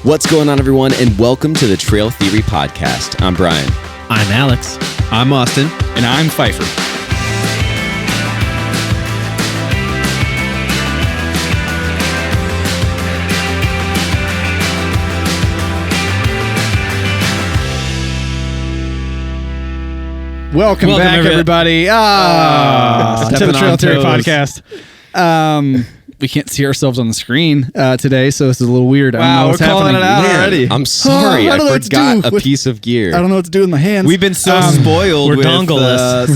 What's going on, everyone, and welcome to the Trail Theory Podcast. I'm Brian. I'm Alex. I'm Austin. And I'm Pfeiffer. Welcome back, everybody. To the Trail Theory Podcast. We can't see ourselves on the screen today, so this is a little weird. Wow, we're calling it out already. I'm sorry, I forgot a piece of gear. I don't know what to do with my hands. We've been so spoiled with dongleless.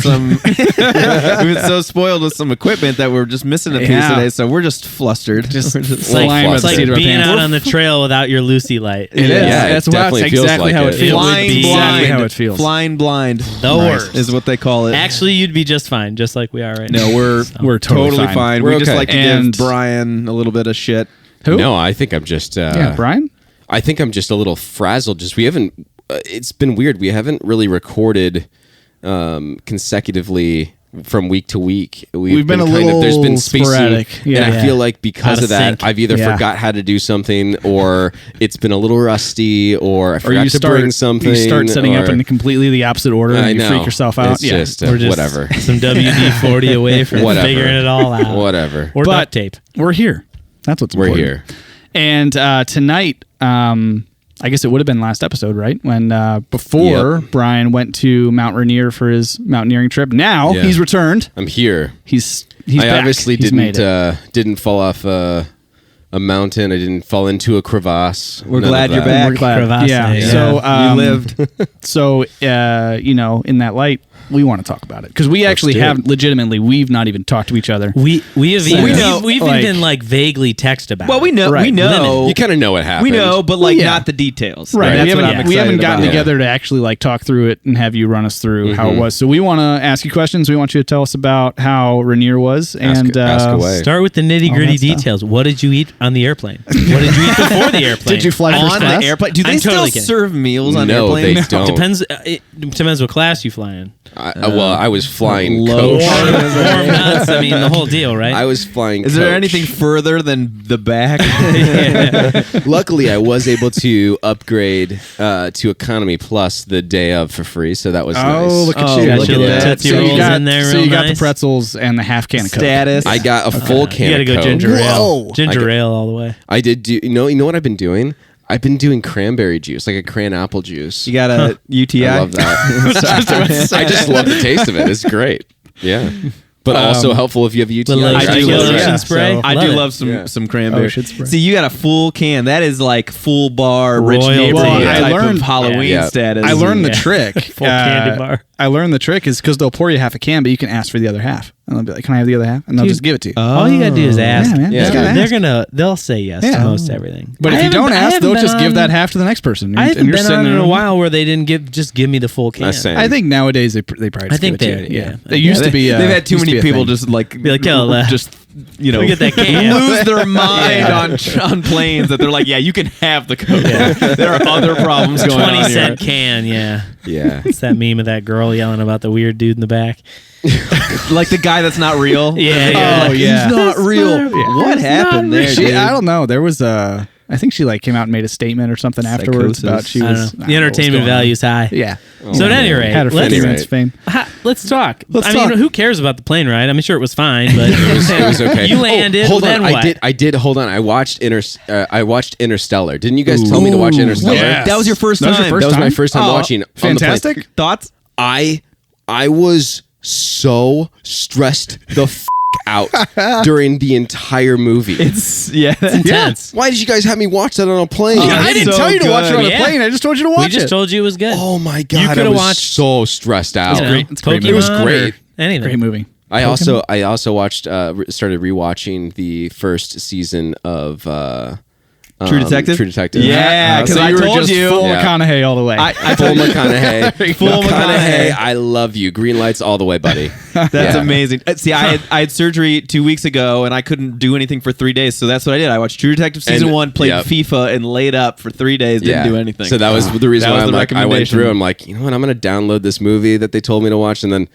we've been so spoiled with some equipment that we're just missing a piece today, so we're just flustered. Just flying by the seat of our pants. Being out on the trail without your Lucy light. It is. Yeah, That's exactly how it feels. Flying blind. Flying blind. The worst is what they call it. Actually, you'd be just fine, just like we are right now. No, we're totally fine. We just like to give Brian a little bit of shit. Who? No, I think I'm just... Brian? I think I'm just a little frazzled. We haven't... it's been weird. We haven't really recorded consecutively from week to week. We've been a little there's been sporadic. And I feel like because of that, I've either forgot how to do something, or it's been a little rusty, or I forgot to bring something. You start setting up in completely the opposite order and you freak yourself out. It's just, whatever. Some WD-40 away from figuring it all out. Whatever. Or duct tape. We're here. That's what's important. We're here. And tonight... I guess it would have been last episode, right? When before Brian went to Mount Rainier for his mountaineering trip. Now he's returned. I'm here. He's I back. obviously didn't fall off a mountain. I didn't fall into a crevasse. We're glad you're back. We're glad. Crevasse. Yeah. So you lived. So in that light, we want to talk about it because we actually have legitimately. We've not even talked to each other. We've been like vaguely text about. Well, we know. Right. We know. You kind of know what happened. We know, but not the details. Right. That's we haven't gotten together to actually like talk through it and have you run us through how it was. So we want to ask you questions. We want you to tell us about how Rainier was and ask away. Start with the nitty gritty details. What did you eat on the airplane? What did you eat before the airplane? Did you fly first class? On the airplane? Do they still serve meals on No, airplanes? they don't. It depends what class you fly in. I was flying low. coach. Warm nuts. I mean, the whole deal, right? I was flying Is coach. there anything further than the back? Luckily, I was able to upgrade to Economy Plus the day of for free, so that was nice. Oh, look at you. Got Look your at little that. Tootsie Rolls in there So real you got the nice. pretzels and the half can of Coke. Status. I got a full can You got to go of Coke. ginger ale. Whoa. Ginger ale all the way. I did do... You know what I've been doing? I've been doing cranberry juice, like a cran apple juice. You got a UTI? I love that. I just love the taste of it. It's great. Yeah. But also helpful if you have a UTI. I do love ocean spray. I do love some cranberry. Ocean spray. See, you got a full can. That is like full bar, rich Royal neighborhood tea. type of Halloween status. I learned the trick. Full candy bar. I learned the trick is because they'll pour you half a can, but you can ask for the other half. And they'll be like, can I have the other half? And they'll just give it to you. All you gotta do is ask. Yeah, man. Yeah, Just gotta ask. They'll say yes to most everything. But if you don't ask, they'll just give that half to the next person. I haven't been on in a while where they didn't give me the full can. That's same. I think nowadays they probably just give it to you. yeah. They used to be. They've had too used to many be a people thing. just like just we get that can. lose their mind on planes that they're like, yeah, you can have the Coke. There are other problems going on 20-cent can, yeah. Yeah. It's that meme of that girl yelling about the weird dude in the back. Like the guy that's not real. Yeah. Oh, yeah. He's not real. What happened there, dude? I don't know. There was I think she came out and made a statement or something afterwards about she I don't was. know. The entertainment value's high. Yeah. So at any rate, Had her 50 minutes fame. let's talk. Let's I talk. mean, who cares about the plane ride? I'm sure it was fine, but It was okay. You landed. Hold then on. what? I did. Hold on. I watched Interstellar. Didn't you guys tell me to watch Interstellar? Yes. That was your first That was time. your That was my time? first time watching. Fantastic. On the plane. Thoughts? I was so stressed the out during the entire movie. It's intense. Why did you guys have me watch that on a plane? I didn't so tell you to watch it on a good. plane. I just told you to watch We just it. told you it was good. Oh my god! You I coulda was watched- so stressed out. You know, great. It's a great Pokemon movie. It was great. or Anything. Great movie. I also watched started rewatching the first season of True Detective? True Detective. Yeah, because so I you were told just you. full Yeah. McConaughey all the way. Full McConaughey. Full McConaughey. I love you. Green lights all the way, buddy. That's Yeah. amazing. See, I had surgery 2 weeks ago, and I couldn't do anything for 3 days. So that's what I did. I watched True Detective season 1, played FIFA, and laid up for 3 days. Didn't do anything. So that was the reason That why was I'm the like, I went recommendation. through. I'm like, you know what? I'm going to download this movie that they told me to watch, and then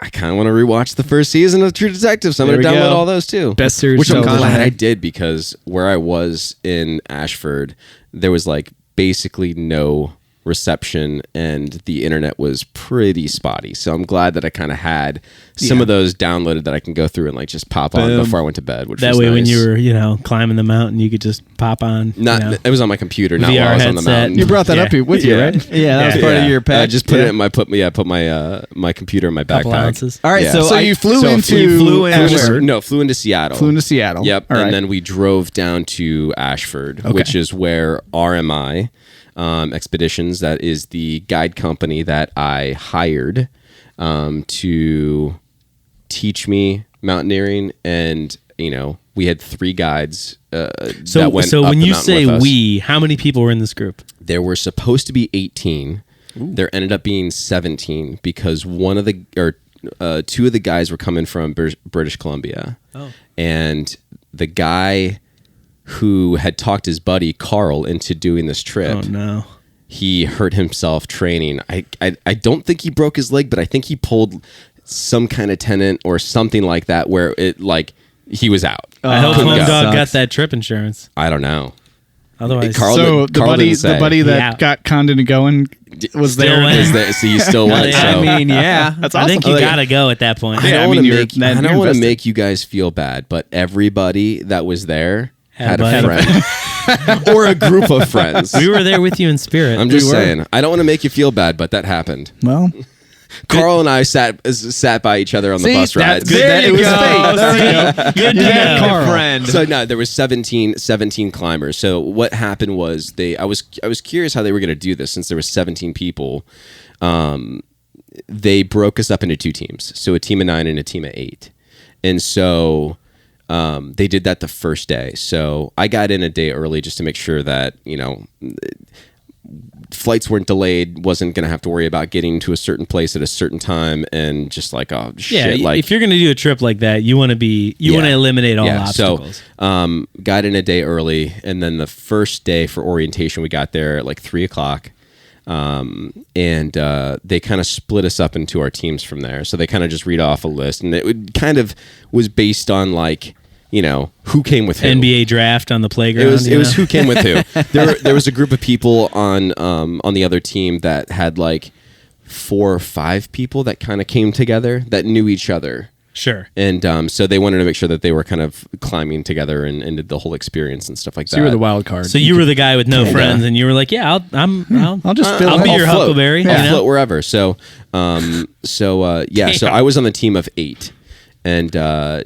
I kind of want to rewatch the first season of True Detective, so I'm There going to we download go. all those too. Best series Which I'm of all glad time. I did, because where I was in Ashford, there was like basically no reception and the internet was pretty spotty. So I'm glad that I kind of had some of those downloaded that I can go through and like just pop on before I went to bed, which That was way, nice. when you were, climbing the mountain, you could just pop on. It was on my computer, not VR while I was on the headset. mountain. You brought that up with you, right? Yeah, that was part of your I pack. just put it in my put my computer in my Couple backpack. ounces. All right, Yeah. so, So you flew into you flew in Ashford. Flew into Seattle. Flew into Seattle. Yep. All And right. then we drove down to Ashford, which is where RMI Expeditions, that is the guide company that I hired to teach me mountaineering. And, we had 3 guides that went So up when the you mountain say with us. we, how many people were in this group? There were supposed to be 18. There ended up being 17 because two of the guys were coming from British Columbia. Oh. And the guy who had talked his buddy Carl into doing this trip, Oh no. he hurt himself training. I don't think he broke his leg, but I think he pulled some kind of tendon or something like that where it he was out. I hope Couldn't Home go. Dog got Sucks. that trip insurance. I don't know. Otherwise, Carl So didn't- Carl didn't say. the buddy that Yeah. got Condon to going was Still there. went. So he still went. Yeah, So. I mean, yeah. That's I awesome. think you gotta go at that point. I Yeah, don't I want mean, to you're- make then I you're don't want to invested. make you guys feel bad, but everybody that was there had a Had a friend or a group of friends. We were there with you in spirit. I'm just saying. I don't want to make you feel bad, but that happened. Well, Carl and I sat by each other on the See, bus that's rides. good. There It you was go. fate. There you go. Good You to had know. Carl. friend. So no, there was 17 climbers. So what happened was I was curious how they were going to do this since there was 17 people. They broke us up into 2 teams. So a team of 9 and a team of 8. And so they did that the first day. So I got in a day early just to make sure that, flights weren't delayed, wasn't going to have to worry about getting to a certain place at a certain time, and just like, oh shit. Yeah, Like, if you're gonna do a trip like that, you want to eliminate all obstacles. So, got in a day early, and then the first day for orientation, we got there at like 3:00, and they kind of split us up into our teams from there. So they kind of just read off a list, and it kind of was based on like, who came with who. NBA draft on the playground. It was who came with who. There was a group of people on the other team that had like 4 or 5 people that kind of came together that knew each other. Sure. And so they wanted to make sure that they were kind of climbing together and did the whole experience and stuff like that. you were the wild card. So you were the guy with no friends, and you were like, "Yeah, I'll just fill I'll in. be your float. Huckleberry." I'll you know? float wherever. So So I was on the team of 8, and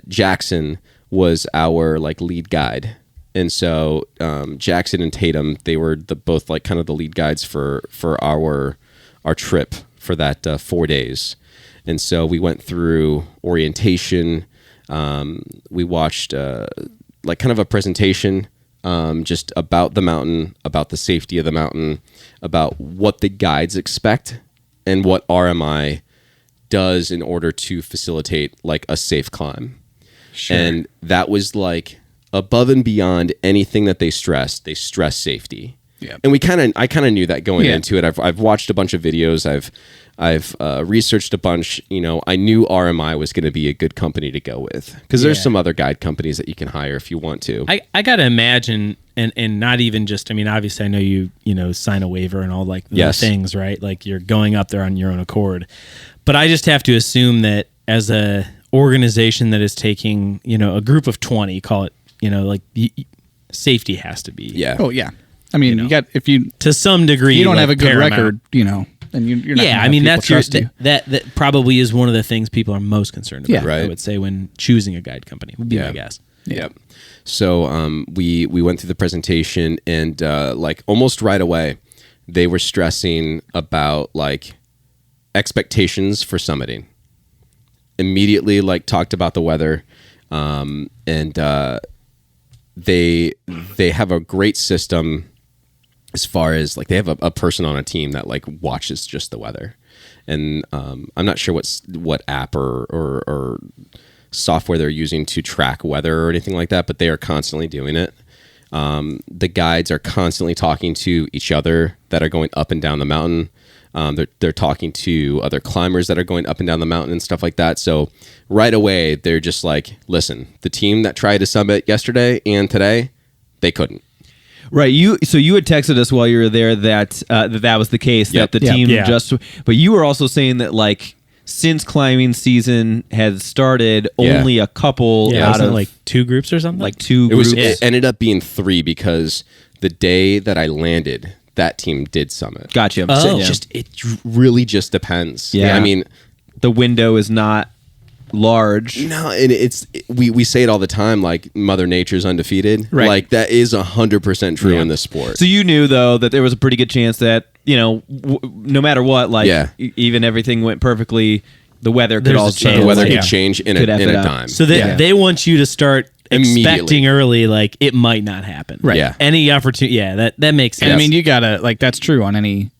Jackson was our like lead guide. And so Jackson and Tatum, they were both like kind of the lead guides for our trip for that 4 days. And so we went through orientation. We watched like kind of a presentation just about the mountain, about the safety of the mountain, about what the guides expect and what RMI does in order to facilitate like a safe climb. Sure. And that was like above and beyond anything that they stressed. They stress safety. Yeah. And I kind of knew that going into it. I've watched a bunch of videos. I've researched a bunch. I knew RMI was going to be a good company to go with, because there's some other guide companies that you can hire if you want to. I gotta imagine, and not even just. I mean, obviously, I know you sign a waiver and all like the things, right? Like you're going up there on your own accord. But I just have to assume that as a organization that is taking a group of 20, call it safety has to be Oh yeah. I mean, you got if you to some degree you don't like, have a good paramount. record, and you're not. Yeah, I mean that's that probably is one of the things people are most concerned about. Yeah. Right. I would say when choosing a guide company would be my guess. Yeah. So we went through the presentation, and like almost right away, they were stressing about like expectations for summiting. Immediately, like talked about the weather, and they have a great system as far as like they have a person on a team that like watches just the weather. And I'm not sure what app or software they're using to track weather or anything like that, but they are constantly doing it. The guides are constantly talking to each other that are going up and down the mountain They're talking to other climbers that are going up and down the mountain and stuff like that. So right away, they're just like, listen, the team that tried to summit yesterday and today, they couldn't. Right. So you had texted us while you were there that that was the case, Yep. that the team just. But you were also saying that like since climbing season had started, only a couple out of like 2 groups or something. like 2 groups. It ended up being 3 because the day that I landed, that team did summit. Gotcha. So it really just depends. Yeah. I mean, the window is not large. no, and we say it all the time, like Mother Nature's undefeated. Right. Like that is 100% true in this sport. So you knew though that there was a pretty good chance that no matter what, like even everything went perfectly, the weather could also the weather could change in a dime. So they want you to start expecting early, like it might not happen. Right. Yeah. Any opportunity. Yeah, that makes sense. And I mean, you gotta like that's true on any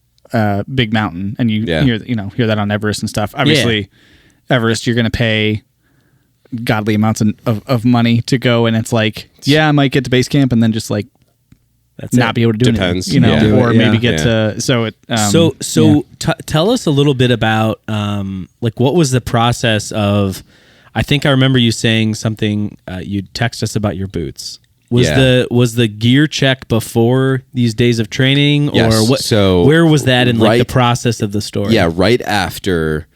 big mountain, and you hear that on Everest and stuff. Obviously, Everest, you're gonna pay godly amounts of money to go, and it's like, I might get to base camp and then just like not be able to do anything, or maybe get to tell us a little bit about like what was the process of. I think I remember you saying something. You text us about your boots. Was the gear check before these days of training, or what? So where was that in like the process of the story? Yeah, right after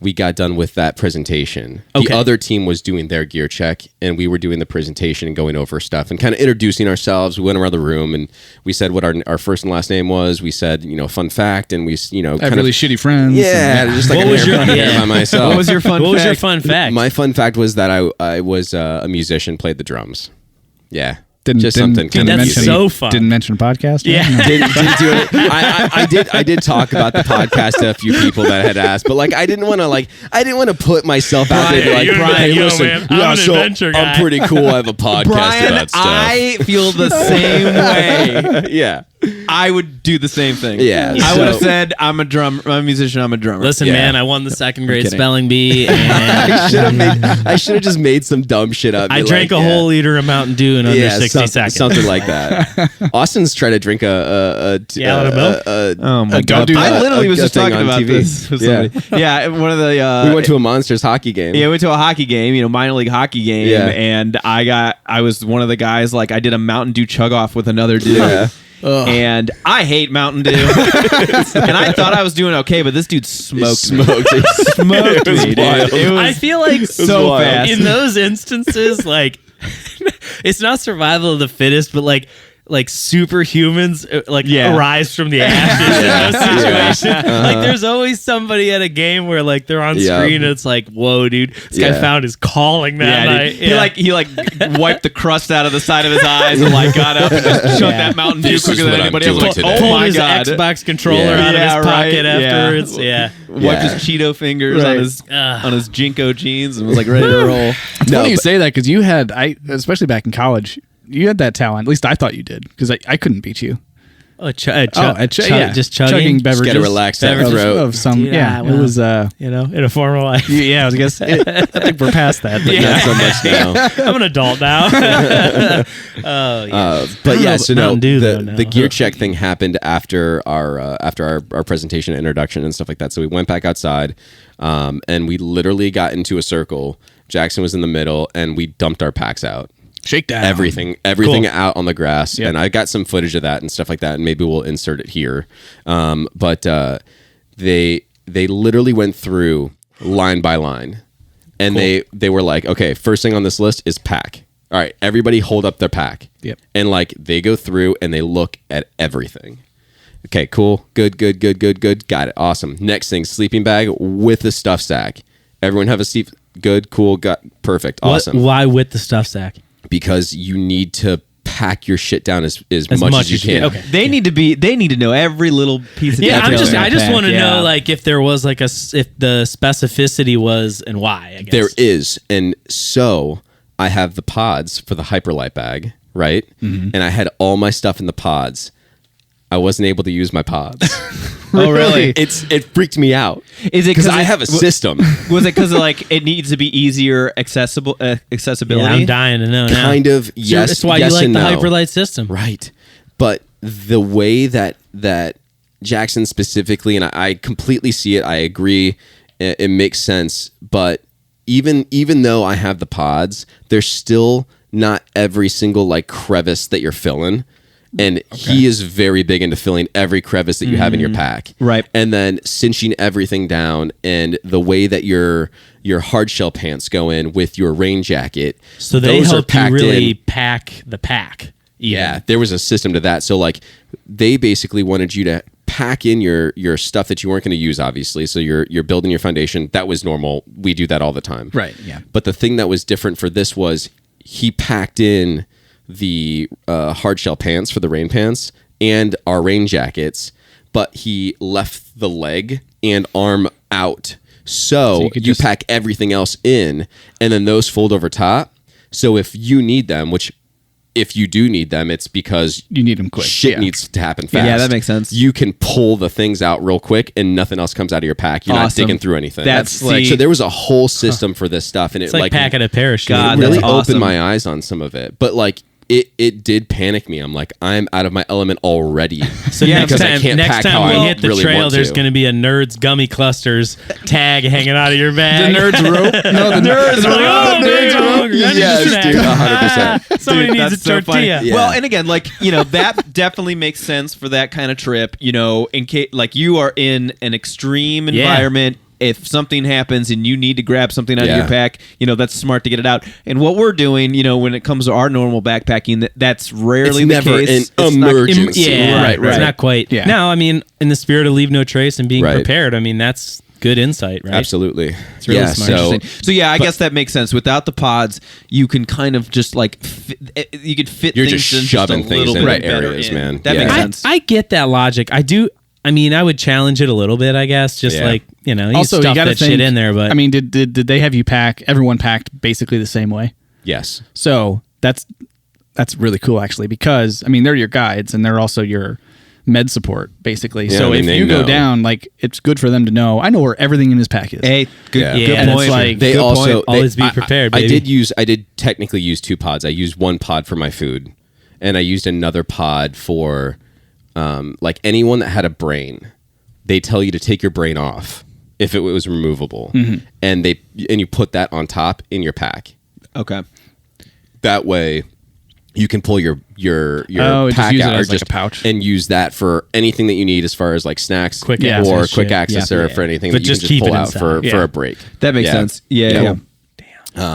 we got done with that presentation, the other team was doing their gear check, and we were doing the presentation and going over stuff and kind of introducing ourselves. We went around the room and we said what our first and last name was. We said, fun fact, and we, I have really shitty friends. Yeah, just like what was your by myself. What was your fun? What was your fun fact? My fun fact was that I was a musician, played the drums. Yeah. That's so fun. Didn't mention podcast. Yeah, didn't do it. I did talk about the podcast to a few people that had asked, but like I didn't want to put myself out there. Like Brian, listen, man, I'm an adventure guy. I'm pretty cool. I have a podcast Brian, about stuff. I feel the same way. Yeah. I would do the same thing. Yeah. I would have said, I'm a musician, I'm a drummer. Listen, man, I won the 2nd grade spelling bee. And I should have just made some dumb shit up. I drank a whole liter of Mountain Dew in under 60 seconds. Something like that. Austin's tried to drink a gallon of milk. Oh my God. I literally was just talking about this with somebody. Yeah, one of the... we went to a Monsters hockey game. Yeah, we went to a hockey game, minor league hockey game, and I was one of the guys, like I did a Mountain Dew chug off with another dude. Yeah. And I hate Mountain Dew, and I thought I was doing okay, but this dude smoked me, dude. I feel like so fast in those instances, like it's not survival of the fittest, but like superhumans arise from the ashes in those situations. Like there's always somebody at a game where like they're on screen and it's like, whoa, dude, this guy found his calling that night. He wiped the crust out of the side of his eyes and like got up and just chugged that Mountain Dew quicker than anybody else. Pulled his Xbox controller out of his pocket afterwards. Wiped his Cheeto fingers on his Jinko jeans and was like ready to roll. It's funny you say that because you had, especially back in college, you had that talent. At least I thought you did, because I couldn't beat you. Just chugging beverages. Just gotta relax that throat. Of some, Dude, it was in a former life. I was gonna say, I think we're past that. But not so much now. I'm an adult now. So no, the gear check thing happened after our presentation presentation, and stuff like that. So we went back outside, and we literally got into a circle. Jackson was in the middle, and we dumped our packs out. Shakedown. Everything cool. Out on the grass. Yep. And I got some footage of that and stuff like that, and maybe we'll insert it here. But they literally went through line by line, and cool. they were like, okay, first thing on this list is pack. All right, everybody hold up their pack. Yep. And like they go through and they look at everything. Okay, cool. Good. Got it. Awesome. Next thing, sleeping bag with the stuff sack. Everyone have a sleep. Good, cool, got perfect. Awesome. Why with the stuff sack? Because you need to pack your shit down as much as you can. Okay. They need to know every little piece of detail. I just want to know like if there was like if the specificity was and why, I guess. There is. And so I have the pods for the Hyperlight bag, right? Mm-hmm. And I had all my stuff in the pods. I wasn't able to use my pods. Oh, really? It freaked me out. Is it because I have a system? Was it because like it needs to be easier accessibility? Yeah, I'm dying to know now. Kind of, yes. That's why you like the Hyperlight system, right? But the way that Jackson specifically, and I completely see it. I agree. It makes sense. But even though I have the pods, there's still not every single like crevice that you're filling. And he is very big into filling every crevice that you have in your pack. Right. And then cinching everything down, and the way that your hard shell pants go in with your rain jacket. So they help you really pack the pack. Even. Yeah, there was a system to that. So like they basically wanted you to pack in your stuff that you weren't going to use, obviously. So you're building your foundation. That was normal. We do that all the time. Right, yeah. But the thing that was different for this was he packed in the hard shell pants for the rain pants and our rain jackets, but he left the leg and arm out. So you pack everything else in, and then those fold over top. So if you need them, which if you do need them, it's because you need them quick. Shit needs to happen fast. Yeah, that makes sense. You can pull the things out real quick, and nothing else comes out of your pack. You're not digging through anything. That's like so. There was a whole system for this stuff, and it's like packing a parachute. God, it really opened my eyes on some of it. But like it did panic me. I'm like, I'm out of my element already. So next time we hit the trail, there's going to be a Nerds Gummy Clusters tag hanging out of your bag. The Nerds rope. No, the Nerds rope. Oh, Nerds rope. Yes, dude, 100%. Somebody needs a tortilla. Yeah. Well, and again, like, you know, that definitely makes sense for that kind of trip. You know, in case like you are in an extreme environment. If something happens and you need to grab something out of your pack, you know, that's smart to get it out. And what we're doing, you know, when it comes to our normal backpacking, that's rarely the case. An emergency. Right. It's not quite. Yeah. No, I mean, in the spirit of leave no trace and being prepared, I mean, that's good insight, right? Absolutely. It's really smart. So I guess that makes sense. Without the pods, you can kind of just like you could fit. You're things just shoving things in areas, man. That makes sense. I get that logic. I do. I mean, I would challenge it a little bit, I guess. Just like, you know, also, stuff you gotta that shit in there. But I mean, did they have you pack? Everyone packed basically the same way. Yes. So that's really cool, actually, because I mean, they're your guides and they're also your med support, basically. Yeah, so I mean, if you go down, like, it's good for them to know. I know where everything in his pack is. Hey, good and point. It's like, they also always be prepared. Baby. I did technically use 2 pods. I used 1 pod for my food, and I used another pod for like anyone that had a brain. They tell you to take your brain off if it was removable, and you put that on top in your pack. Okay. That way, you can pull your pack use out it or as like just a pouch and use that for anything that you need as far as like snacks, quick access, or for anything but that you can just pull out for a break. That makes sense. Yeah.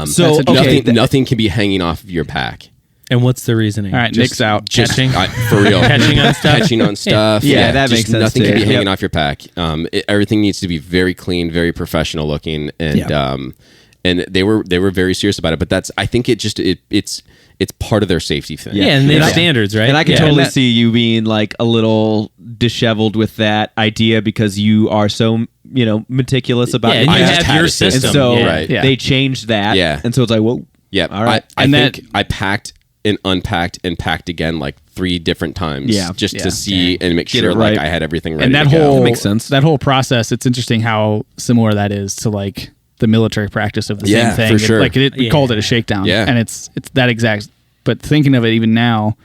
So nothing can be hanging off of your pack. And what's the reasoning? All right, Nick's out. Catching? For real. Catching on stuff? Yeah, that makes sense. Nothing can be hanging off your pack. Everything needs to be very clean, very professional looking, and they were very serious about it. But I think it's part of their safety thing. Yeah, and they have standards, right? And I can totally see you being like a little disheveled with that idea because you are so, you know, meticulous about it. And you have your system. And so they changed that. Yeah. And so it's like, whoa. Yeah. All right. I think I packed and unpacked and packed again like 3 different times just to see and make sure like I had everything ready and that to go. That makes sense. That whole process, it's interesting how similar that is to like the military practice of the same thing. For sure. We called it a shakedown. Yeah. And it's that exact, but thinking of it even now,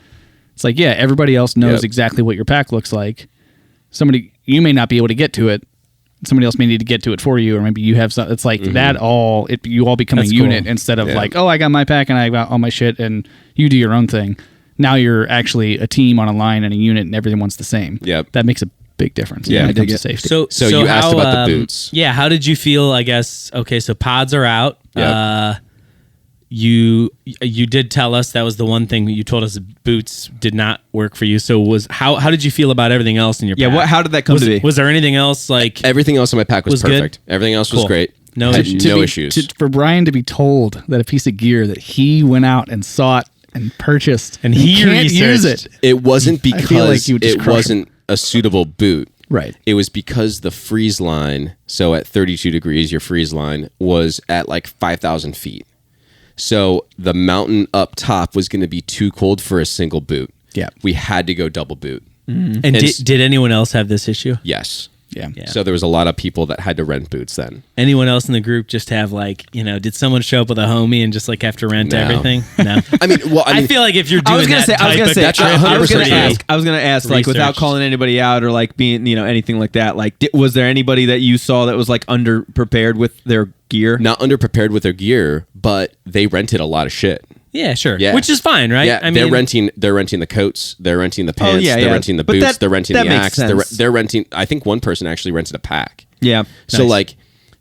it's like, everybody else knows exactly what your pack looks like. You may not be able to get to it. Somebody else may need to get to it for you, or maybe you have some. It's like that you all become a unit instead of like, oh, I got my pack and I got all my shit and you do your own thing. Now you're actually a team on a line and a unit and everyone's the same. Yep. That makes a big difference when it comes to safety. So you asked about the boots. Yeah, how did you feel, I guess? Okay, so pods are out. Yep. You did tell us that was the one thing you told us boots did not work for you. So how did you feel about everything else in your pack? Yeah, how did that come to be? Was there anything else like everything else in my pack was perfect. Good? Everything else was great. No issues. No issues. For Brian to be told that a piece of gear that he went out and sought and purchased and he can't use it. It wasn't because it wasn't a suitable boot. Right. It was because the freeze line, so at 32 degrees, your freeze line was at like 5,000 feet. So the mountain up top was going to be too cold for a single boot. Yeah. We had to go double boot. And did anyone else have this issue? Yes. Yeah. So there was a lot of people that had to rent boots then. Anyone else in the group just have like, did someone show up with a homie and just like have to rent everything? No. I feel like if you're doing I was gonna ask like without calling anybody out or like being, anything like that, like was there anybody that you saw that was like underprepared with their gear? Not underprepared with their gear, but they rented a lot of shit. Yeah, sure. Yeah. Which is fine, right? Yeah, they're renting the coats, they're renting the pants, they're renting the boots, they're renting the axe, they're renting. I think one person actually rented a pack. Yeah. So like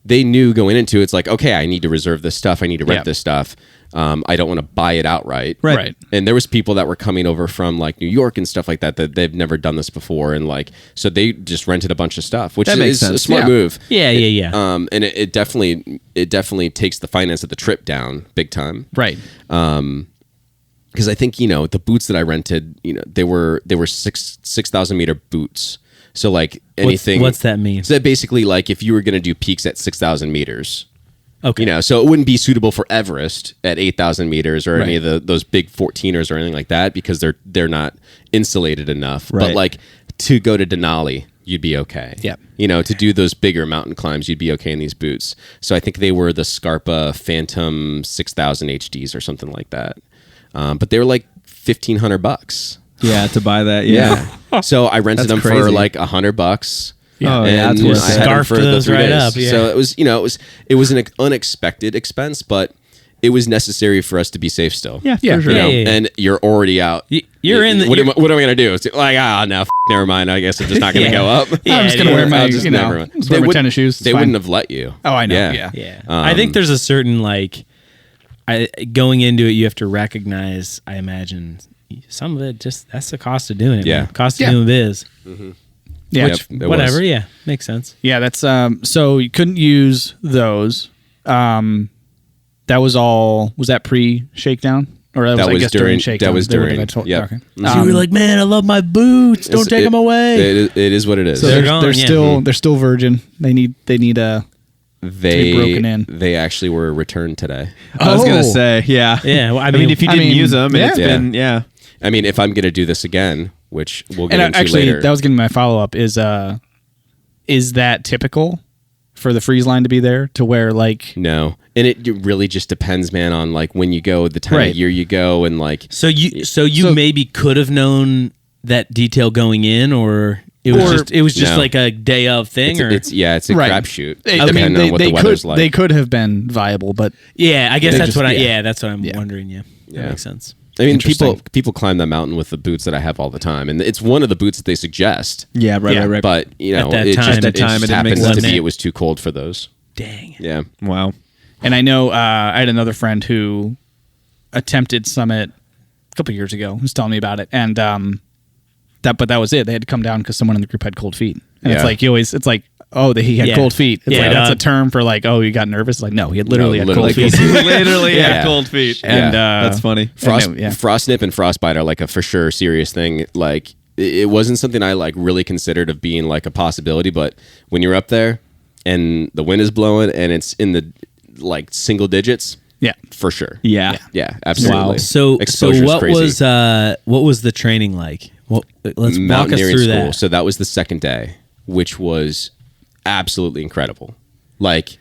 they knew going into it, it's like, okay, I need to reserve this stuff, I need to rent this stuff. I don't want to buy it outright. Right. And there was people that were coming over from like New York and stuff like that they've never done this before, and like so they just rented a bunch of stuff, which is a smart move. Yeah. And it definitely takes the finance of the trip down big time. Right. Because I think the boots that I rented, they were 6,000 meter boots. So like anything. What's that mean? So that basically like if you were going to do peaks at 6,000 meters. Okay. So it wouldn't be suitable for Everest at 8,000 meters or any of those big 14ers or anything like that because they're not insulated enough. Right. But like to go to Denali, you'd be okay. Yep. To do those bigger mountain climbs, you'd be okay in these boots. So I think they were the Scarpa Phantom 6,000 HDs or something like that. But they were like $1,500. Yeah, to buy that. Yeah. So I rented them for like $100. Yeah. That's worth it. Scarfed those right up. Yeah. So it was an unexpected expense, but it was necessary for us to be safe still. Yeah, for sure. Yeah. And you're already out. You're in the. What am I going to do? It's like, no, never mind. I guess I'm just not going to go up. I'm just going to wear my, wear my tennis shoes. They wouldn't have let you. Oh, I know. Yeah. I think there's a certain going into it, you have to recognize. I imagine some of it that's the cost of doing it. Yeah, man. Cost of doing biz. Mm-hmm. Yeah, whatever. Yeah, makes sense. Yeah, that's so you couldn't use those. That was all. Was that pre-shakedown? Or that was during shakedown? That was during. Yeah. Okay. So you were like, man, I love my boots. Don't take them away. It is what it is. So they're still virgin. They need to be broken in. They actually were returned today. I was gonna say, yeah. Well, I mean, if you didn't use them, and it's been, I mean, if I'm gonna do this again, which we'll get into actually, later. that was going to be my follow-up. Is that typical for the freeze line to be there to where like no, and it really just depends, man, on like when you go, the time of year you go, and like so you maybe could have known that detail going in, or it was just like a day of thing, it's a crapshoot. Depending on what the weather's like. They could have been viable, but I guess that's what I'm wondering. Yeah, that makes sense. I mean, people climb that mountain with the boots that I have all the time, and it's one of the boots that they suggest. Yeah, right. But it just happens to be it was too cold for those. Dang. Yeah. Wow. And I know I had another friend who attempted Summit a couple years ago. Who was telling me about it, and that was it. They had to come down because someone in the group had cold feet, and it's like he had cold feet. It's like that's a term for like, oh, you got nervous. It's like, no, he had literally had cold feet. Literally had cold feet. And that's funny. Frost nip and frostbite are like a for sure serious thing. Like it wasn't something I like really considered of being like a possibility, but when you're up there and the wind is blowing and it's in the like single digits, for sure. Yeah, absolutely. Wow. So what was the training like? Well, let's walk us through that. So that was the second day, which was absolutely incredible. Like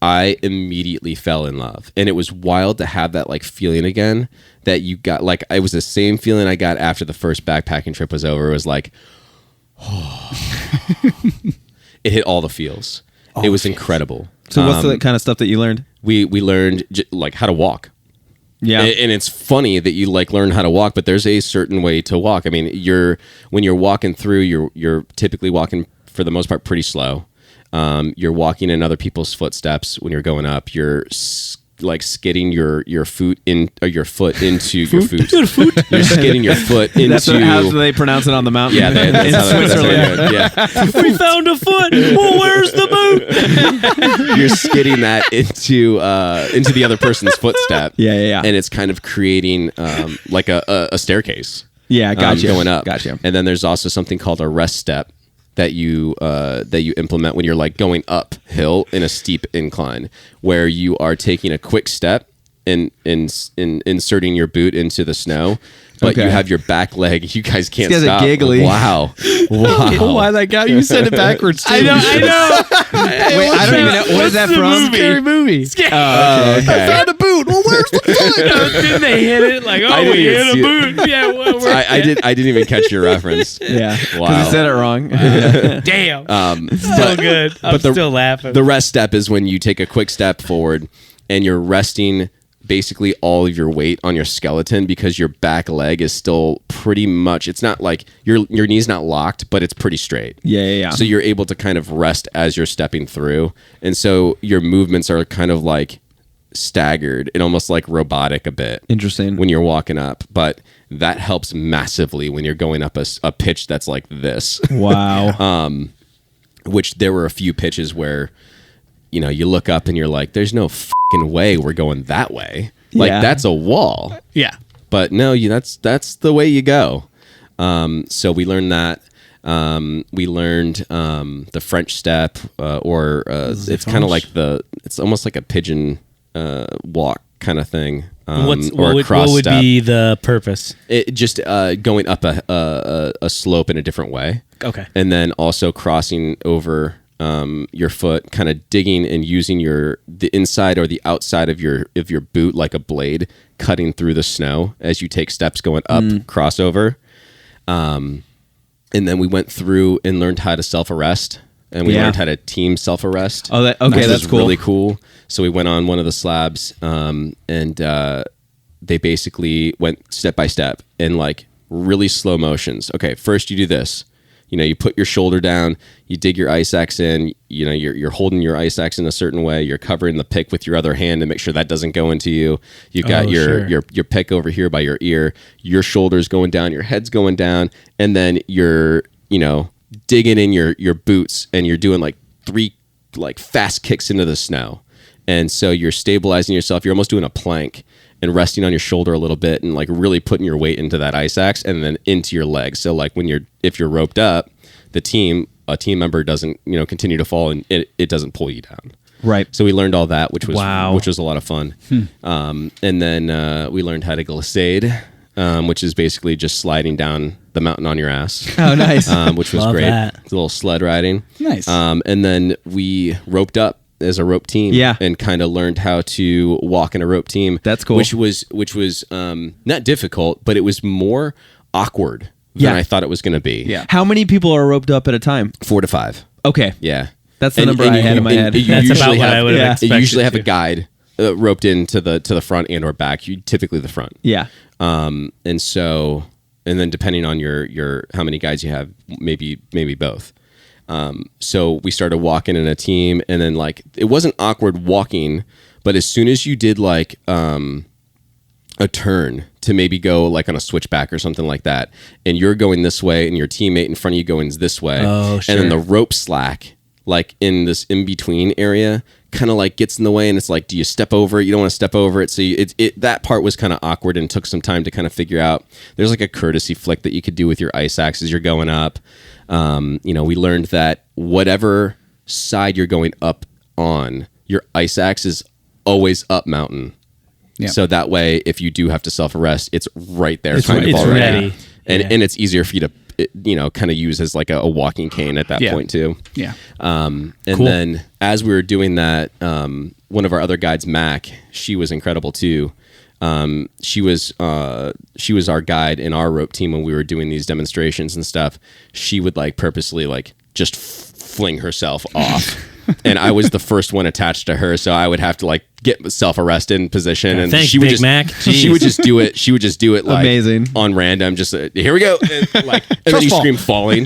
I immediately fell in love, and it was wild to have that like feeling again that you got. Like it was the same feeling I got after the first backpacking trip was over. It was like, it hit all the feels. It was incredible. So what's the kind of stuff that you learned? We learned like how to walk. Yeah, and it's funny that you like learn how to walk, but there's a certain way to walk. I mean, when you're walking through, you're typically walking for the most part pretty slow. You're walking in other people's footsteps when you're going up. You're like skidding your foot into your foot. You're skidding your foot into. That's how they pronounce it on the mountain. Yeah, that's how Switzerland. Yeah, we found a foot. Well, where's the boot? You're skidding that into the other person's footstep. Yeah. And it's kind of creating like a staircase. Yeah, gotcha. Going up. Gotcha. And then there's also something called a rest step that you implement when you're like going uphill in a steep incline, where you are taking a quick step inserting your boot into the snow, but you have your back leg. You guys can't These guys stop. are giggly. Wow. Why that guy? You said it backwards too. I know. Wait, I don't even know. What is that from? Scary movie. Okay. I found a boot. Well, where's the foot? Didn't they hit it like, I oh, we didn't hit see a boot? Yeah, well, I didn't even catch your reference. Yeah. Because Wow. he said it wrong. damn. Still good. I'm still laughing. The rest step is when you take a quick step forward and you're resting basically all of your weight on your skeleton, because your back leg is still pretty much, it's not like your knee's not locked, but it's pretty straight. Yeah. So you're able to kind of rest as you're stepping through. And so your movements are kind of like staggered and almost like robotic a bit. Interesting. When you're walking up, but that helps massively when you're going up a pitch that's like this. Wow. Which there were a few pitches where, you look up and you're like, there's no fucking way we're going that way. Like that's a wall. Yeah. But no, that's the way you go. So we learned that. We learned the French step, it's kind of like it's almost like a pigeon walk kind of thing. What would be the purpose? It just going up a slope in a different way. Okay. And then also crossing over your foot, kind of digging and using the inside or the outside of your boot like a blade, cutting through the snow as you take steps going up, crossover. And then we went through and learned how to self-arrest. And we learned how to team self-arrest. Oh, okay, that's cool. Really cool. So we went on one of the slabs, and they basically went step by step in like really slow motions. Okay, first you do this. You put your shoulder down, you dig your ice axe in, you're holding your ice axe in a certain way, you're covering the pick with your other hand to make sure that doesn't go into you. You've got your pick over here by your ear, your shoulder's going down, your head's going down, and then you're, digging in your boots, and you're doing like 3 like fast kicks into the snow. And so you're stabilizing yourself, you're almost doing a plank and resting on your shoulder a little bit and like really putting your weight into that ice axe and then into your legs. So like if you're roped up, a team member doesn't, continue to fall, and it doesn't pull you down. Right. So we learned all that, which was a lot of fun. And then we learned how to glissade, which is basically just sliding down the mountain on your ass. Oh, nice. Which was Love great. that. It's a little sled riding. Nice. And then we roped up as a rope team, and kind of learned how to walk in a rope team. That's cool. Which was not difficult, but it was more awkward than I thought it was going to be. Yeah. How many people are roped up at a time? 4 to 5. Okay. Yeah. That's the number I had in my head. That's about what I would have expected. You usually have a guide roped into the front and or back. Typically the front. Yeah. And then depending on your how many guys you have, maybe both. So we started walking in a team, and then like it wasn't awkward walking, but as soon as you did like a turn to maybe go like on a switchback or something like that, and you're going this way and your teammate in front of you going this way, and then the rope slack like in this in between area kind of like gets in the way, and it's like, do you step over it? You don't want to step over it. So that part was kind of awkward and took some time to kind of figure out. There's like a courtesy flick that you could do with your ice axe as you're going up. We learned that whatever side you're going up on, your ice axe is always up mountain. Yeah. So that way, if you do have to self-arrest, it's right there. It's ready. And it's easier for you to, kind of use as like a walking cane at that point too. Yeah. And then as we were doing that, one of our other guides, Mac, she was incredible too. She was our guide in our rope team when we were doing these demonstrations and stuff. She would like purposely like just fling herself off. And I was the first one attached to her, so I would have to like get self-arrest in position, and thanks, she would Big Mac. she would just do it. She would just do it like amazing on random. Just here we go, and, like, and then you scream falling.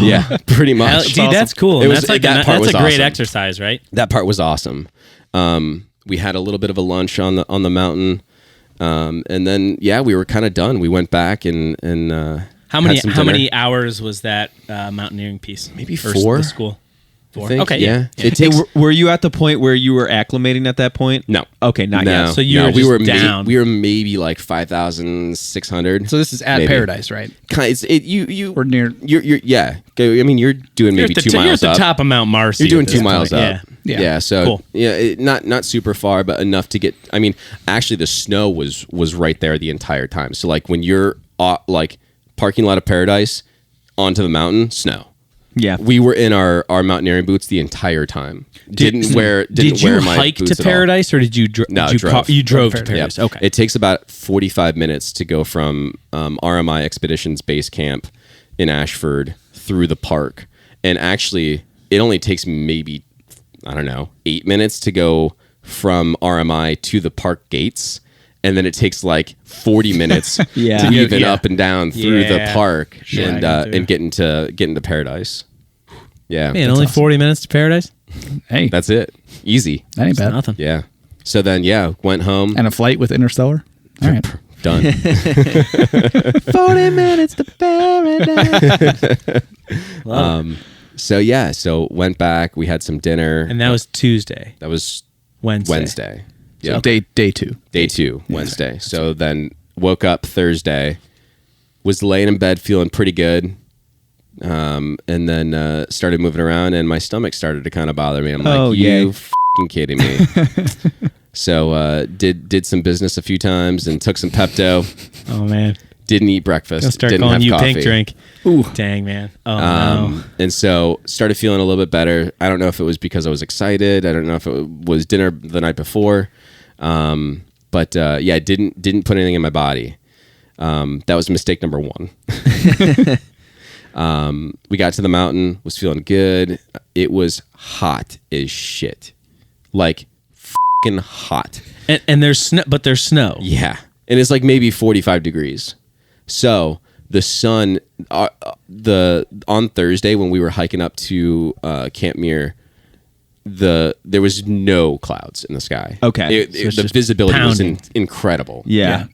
Yeah, pretty much. Dude, that's cool. That's like that part was a great awesome. exercise, right? That part was awesome. We had a little bit of a lunch on the mountain, and then we were kind of done. We went back and how many hours was that mountaineering piece? Maybe 4. The school. 4. Think, okay, yeah. It takes. Were you at the point where you were acclimating at that point? No. Okay, not yet. So you were just down. We were maybe like 5,600. So this is at Paradise, right? We're near. You're I mean, you're doing maybe 2 miles You're at the up. top of Mount Marcy. You're doing 2 miles up. Yeah. So Cool. not super far, but enough to get. I mean, actually, the snow was right there the entire time. So like when you're like parking lot of Paradise onto the mountain, snow. Yeah. We were in our mountaineering boots the entire time. Didn't wear my hike boots to at all. Paradise, or did you? No, I drove. You drove to Yep. Paradise. Okay. It takes about 45 minutes to go from RMI Expeditions base camp in Ashford through the park, and actually, it only takes maybe 8 minutes to go from RMI to the park gates. And then it takes like 40 minutes to even up and down through the park and get into Paradise. Yeah, Man, only 40 minutes to Paradise. Hey, that's it. Easy. that ain't bad. Nothing. Yeah. So then, went home. And a flight with Interstellar. All right. Done. 40 minutes to paradise. So went back. We had some dinner. And that was Tuesday. That was Wednesday. So Yep. day 2. Day 2, Wednesday. So then woke up Thursday, was laying in bed feeling pretty good, and then started moving around, and my stomach started to kind of bother me. I'm like, you f***ing kidding me? So did some business a few times and took some Pepto. Oh man. Didn't eat breakfast. I'll start didn't calling have you coffee. Pink Drink. Ooh. Dang, man. Oh, no. And so started feeling a little bit better. I don't know if it was because I was excited. I don't know if it was dinner the night before. But didn't put anything in my body. That was mistake number 1. We got to the mountain, was feeling good. It was hot as shit. Like fucking hot. And there's snow, but there's snow. Yeah. And it's like maybe 45 degrees. So the sun, on Thursday when we were hiking up to Camp Muir, there was no clouds in the sky. Okay. So The visibility was pounding. incredible. Yeah.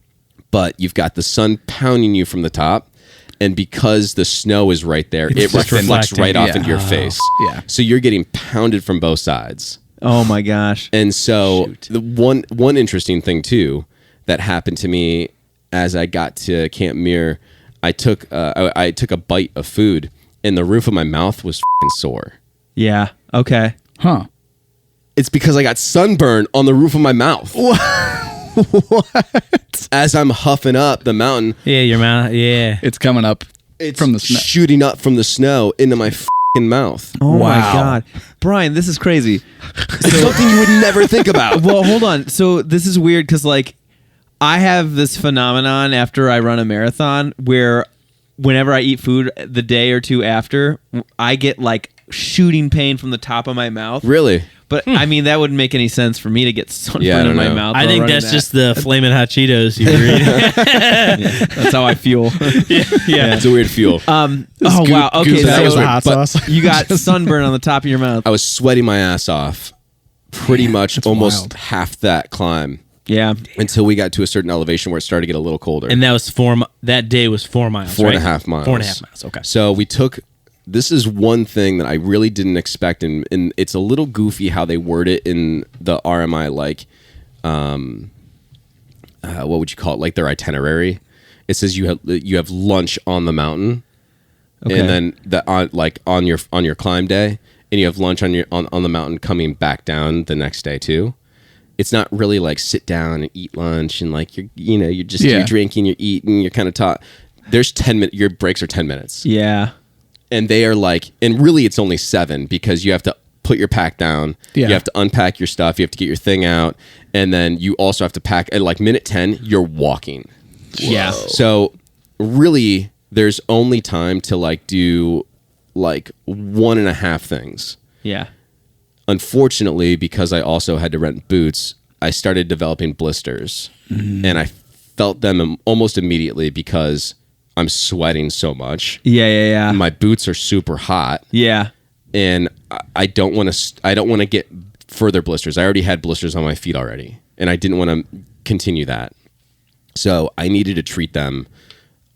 But you've got the sun pounding you from the top, and because the snow is right there, it reflects reflecting. right off Yeah. into your face. Yeah. So you're getting pounded from both sides. Oh my gosh. And so the one interesting thing too that happened to me as I got to Camp Muir, I took a bite of food, and the roof of my mouth was f***ing sore. Yeah. Okay. Huh. It's because I got sunburn on the roof of my mouth. What? As I'm huffing up the mountain, Yeah, your mouth. Yeah. It's coming up it's from the snow. shooting up from the snow into my f***ing mouth. Oh my Wow. God. Brian, this is crazy. Something you would never think about. Well, hold on. So this is weird because like I have this phenomenon after I run a marathon where whenever I eat food the day or two after, I get like shooting pain from the top of my mouth. Really? But I mean, that wouldn't make any sense for me to get sunburn Yeah, I don't in my know. mouth. I while think running that's that. just the flaming hot Cheetos you were eating. That's how I feel. Yeah. It's a weird fuel. Oh wow. Okay, Goose that egg was with weird, hot but sauce. you got sunburn on the top of your mouth. I was sweating my ass off pretty much almost wild. half that climb Yeah. until we got to a certain elevation where it started to get a little colder. And that was that day was 4 miles. 4.5 right? miles. 4.5 miles. Okay. So we took. This is one thing that I really didn't expect, and it's a little goofy how they word it in the RMI, like, what would you call it? Like their itinerary. It says you have lunch on the mountain, Okay. and then on your climb day, and you have lunch on the mountain coming back down the next day too. It's not really like sit down and eat lunch and like you're just you're drinking, you're eating, you're kind of taught. There's 10 minutes. Your breaks are 10 minutes. Yeah. And they are like, and really it's only 7 because you have to put your pack down. Yeah. You have to unpack your stuff. You have to get your thing out. And then you also have to pack at like minute 10, you're walking. Yeah. So really there's only time to like do like 1.5 things. Yeah. Unfortunately, because I also had to rent boots, I started developing blisters. And I felt them almost immediately because I'm sweating so much. Yeah. My boots are super hot. Yeah. And I don't want to get further blisters. I already had blisters on my feet already, and I didn't want to continue that. So I needed to treat them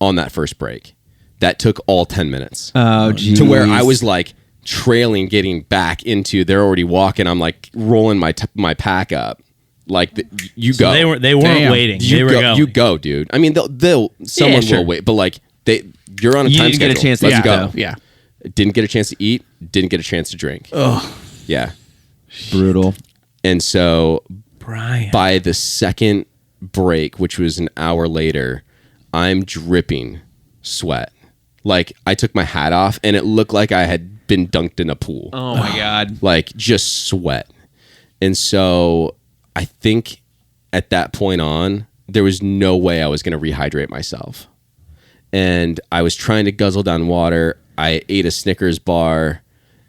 on that first break. That took all 10 minutes. Oh, geez. To where I was like trailing, getting back into. They're already walking. I'm like rolling my pack up. Like you So go. they weren't waiting. They were going. You go, dude. I mean, someone sure. will wait, but like you're on a You time didn't get a schedule. chance to Let's eat, go. though. Yeah. Didn't get a chance to eat. Didn't get a chance to drink. Oh. Yeah. Brutal. And so Brian, by the second break, which was an hour later, I'm dripping sweat. Like I took my hat off and it looked like I had been dunked in a pool. Oh my God. Like just sweat. And so I think at that point on, there was no way I was going to rehydrate myself. And I was trying to guzzle down water. I ate a Snickers bar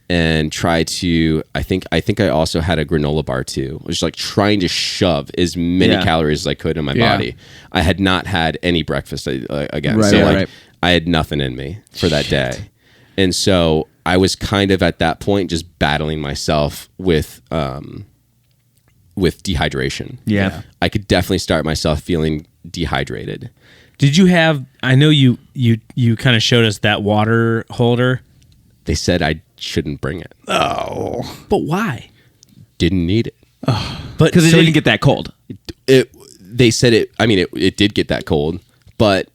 and tried to, I think I also had a granola bar too. I was like trying to shove as many calories as I could in my body. I had not had any breakfast again. Right, so right. I had nothing in me for that day. And so I was kind of at that point just battling myself with dehydration. Yeah. I could definitely start myself feeling dehydrated. did you have? I know you kind of showed us that water holder. They said I shouldn't bring it. But why? Didn't need it. But Because it didn't get that cold. They said it. I mean, it did get that cold, but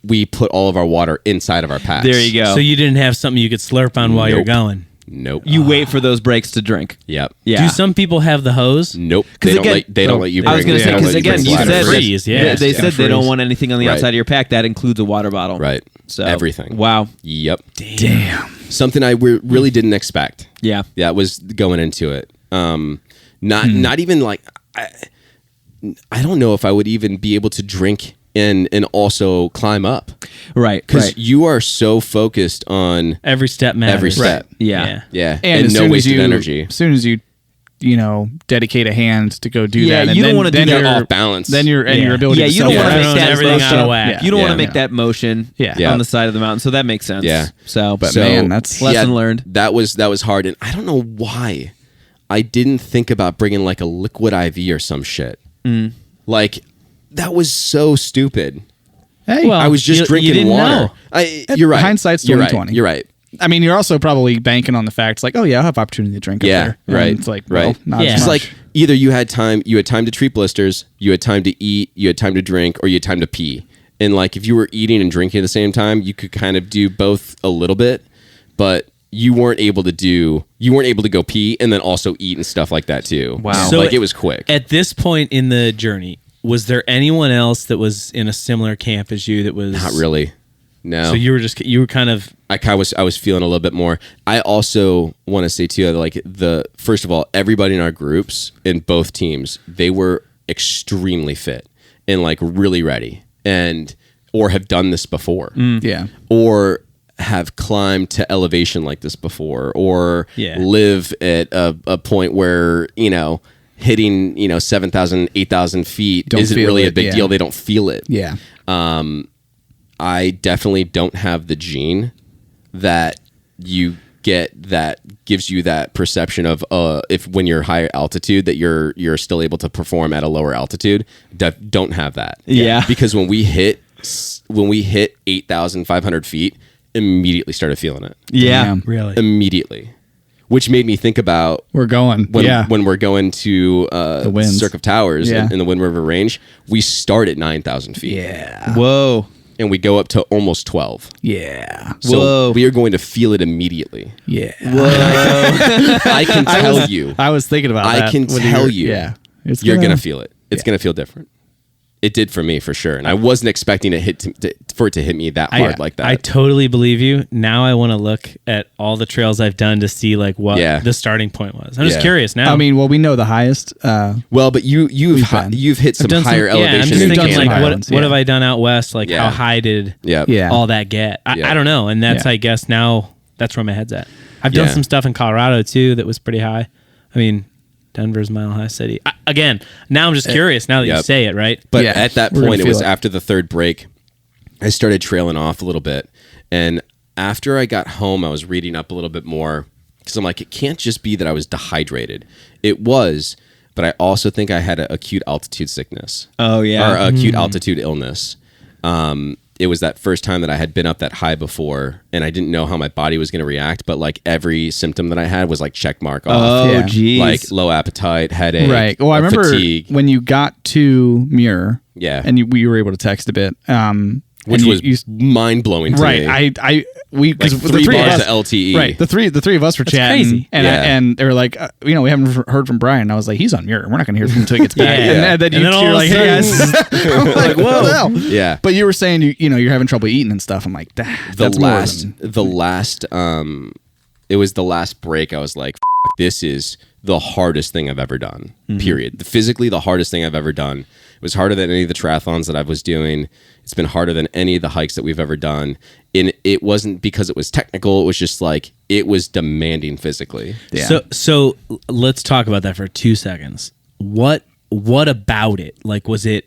we put all of our water inside of our packs. There you go. So you didn't have something you could slurp on while you're Nope. going. Nope. You wait for those breaks to drink. Yep. Yeah. Do some people have the hose? Nope. 'Cause They don't again- let. They don't let you. Bring, I was going to they say, don't because let again, bring you bladder said freeze. freeze, yeah. they said they don't freeze. want anything on the Right. outside of your pack. That includes a water bottle. Right. So Everything. Wow. Yep. Damn. Something I really didn't expect. Yeah. Yeah, it was going into it. Not even like I don't know if I would even be able to drink and also climb up Right. because Right. you are so focused on Every step matters. every step. Yeah. Yeah, And, as no soon as wasted you, energy. As soon as you dedicate a hand to go do Yeah, that, and you don't then, wanna do then that your- off balance. Then your and Yeah. your ability. Yeah, to you don't self- want to Yeah. make that Everything motion. out of whack. You don't want Yeah. to make that motion Yeah. on the side of the mountain. So that makes sense. Yeah. So, But man, that's- lesson learned. That was hard, and I don't know why I didn't think about bringing like a liquid IV or some shit. Like that was so stupid. Hey, Well, I was just you drinking didn't water. know. You're right. Hindsight's You're 20/20. right. You're right. I mean, you're also probably banking on the fact, like, oh yeah, I'll have opportunity to drink. Yeah, up there. And right, It's like, right. well, not Yeah. as It's much. like either you had time to treat blisters, you had time to eat, you had time to drink, or you had time to pee. And like if you were eating and drinking at the same time, you could kind of do both a little bit, but you weren't able to go pee and then also eat and stuff like that too. Wow. So like it was quick. At this point in the journey, was there anyone else that was in a similar camp as you that was Not really. No. So you were kind of I was feeling a little bit more. I also want to say too, like first of all, everybody in our groups in both teams, they were extremely fit and like really ready or have done this before. yeah. Or have climbed to elevation like this before, or Yeah. live at a point where, hitting, 7,000, 8,000 feet Don't isn't feel really a it, big yeah. deal. They don't feel it. Yeah. I definitely don't have the gene that you get that gives you that perception of if when you're higher altitude that you're still able to perform at a lower altitude. Don't have that. Yeah. Because when we hit 8,500 feet, immediately started feeling it. Yeah. Damn. really. Immediately. Which made me think about We're going. when we're going to The winds. Cirque of Towers Yeah. in the Wind River Range, we start at 9,000 feet. Yeah. Whoa. And we go up to almost 12. Yeah. So Whoa. we are going to feel it immediately. Yeah. I can tell you. I was thinking about I that. can when tell were- you. Yeah. It's You're going to feel it. It's going to feel different. It did for me, for sure. And I wasn't expecting for it to hit me that hard like that. I totally believe you. Now I want to look at all the trails I've done to see like what the starting point was. I'm just Yeah. curious now. I mean, well, we know the highest. well, but you've hit some done higher I'm elevation just in thinking Canada. like High what ones, what yeah. have I done out west? Like Yeah. how high did Yeah. all that get? Yeah. I don't know. And that's Yeah. I guess now that's where my head's at. I've done Yeah. some stuff in Colorado too that was pretty high. I mean, Denver's Mile High City. Again, now I'm just curious now that you Yep. say it, right? But Yeah, at that we're gonna point, it feel was it. after the third break. I started trailing off a little bit. And after I got home, I was reading up a little bit more because I'm like, it can't just be that I was dehydrated. It was, but I also think I had an acute altitude sickness. Oh, yeah. Or acute altitude illness. It was that first time that I had been up that high before, and I didn't know how my body was going to react. But like every symptom that I had was like check mark off. Oh, Yeah. geez. Like low appetite, headache, Right. Well, I remember fatigue. when you got to Muir. Yeah. And we were able to text a bit. which was mind-blowing to me. Right. Because like the 3 three of bars us, of LTE. right? The three of us were chatting, crazy. and they were like, we haven't heard from Brian. I was like, he's on Muir. We're not going to hear from him until he gets back. Yeah. And then And then all you're of a like, hey guys, sudden- I'm like, whoa, the hell? Yeah. But you were saying you're having trouble eating and stuff. I'm like, it was the last break. I was like, this is the hardest thing I've ever done. Period. Physically, the hardest thing I've ever done. It was harder than any of the triathlons that I was doing. It's been harder than any of the hikes that we've ever done. And it wasn't because it was technical. It was just like, it was demanding physically. Yeah. So let's talk about that for 2 seconds. What about it? Like, was it,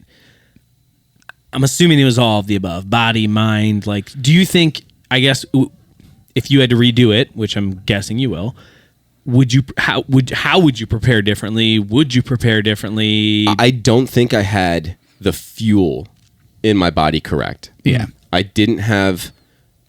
I'm assuming it was all of the above, body, mind. Like, do you think, I guess, if you had to redo it, which I'm guessing you will, how would you prepare differently? Would you prepare differently? I don't think I had the fuel in my body correct. Yeah. I didn't have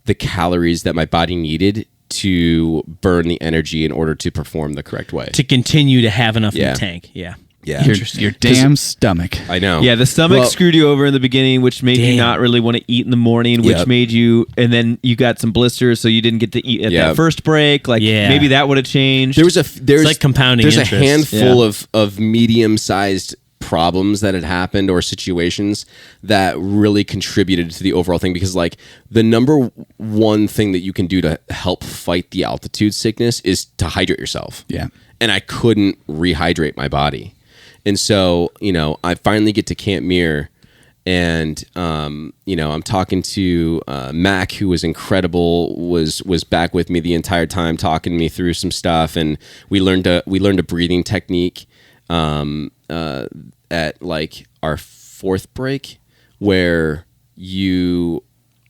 the calories that my body needed to burn the energy in order to perform the correct way. To continue to have enough in Yeah. the tank. Yeah. Yeah. Your damn stomach. I know. Yeah, the stomach screwed you over in the beginning, which made you Damn. not really want to eat in the morning, which Yep. made you, and then you got some blisters, so you didn't get to eat at Yep. that first break. Like, Yeah. maybe that would have changed. There's like compounding There's interest. a handful Yeah. of medium-sized problems that had happened or situations that really contributed to the overall thing, because like the number one thing that you can do to help fight the altitude sickness is to hydrate yourself. Yeah. And I couldn't rehydrate my body. And so, I finally get to Camp Muir, and I'm talking to Mac, who was incredible, was back with me the entire time, talking me through some stuff, and we learned a breathing technique at like our 4th break, where you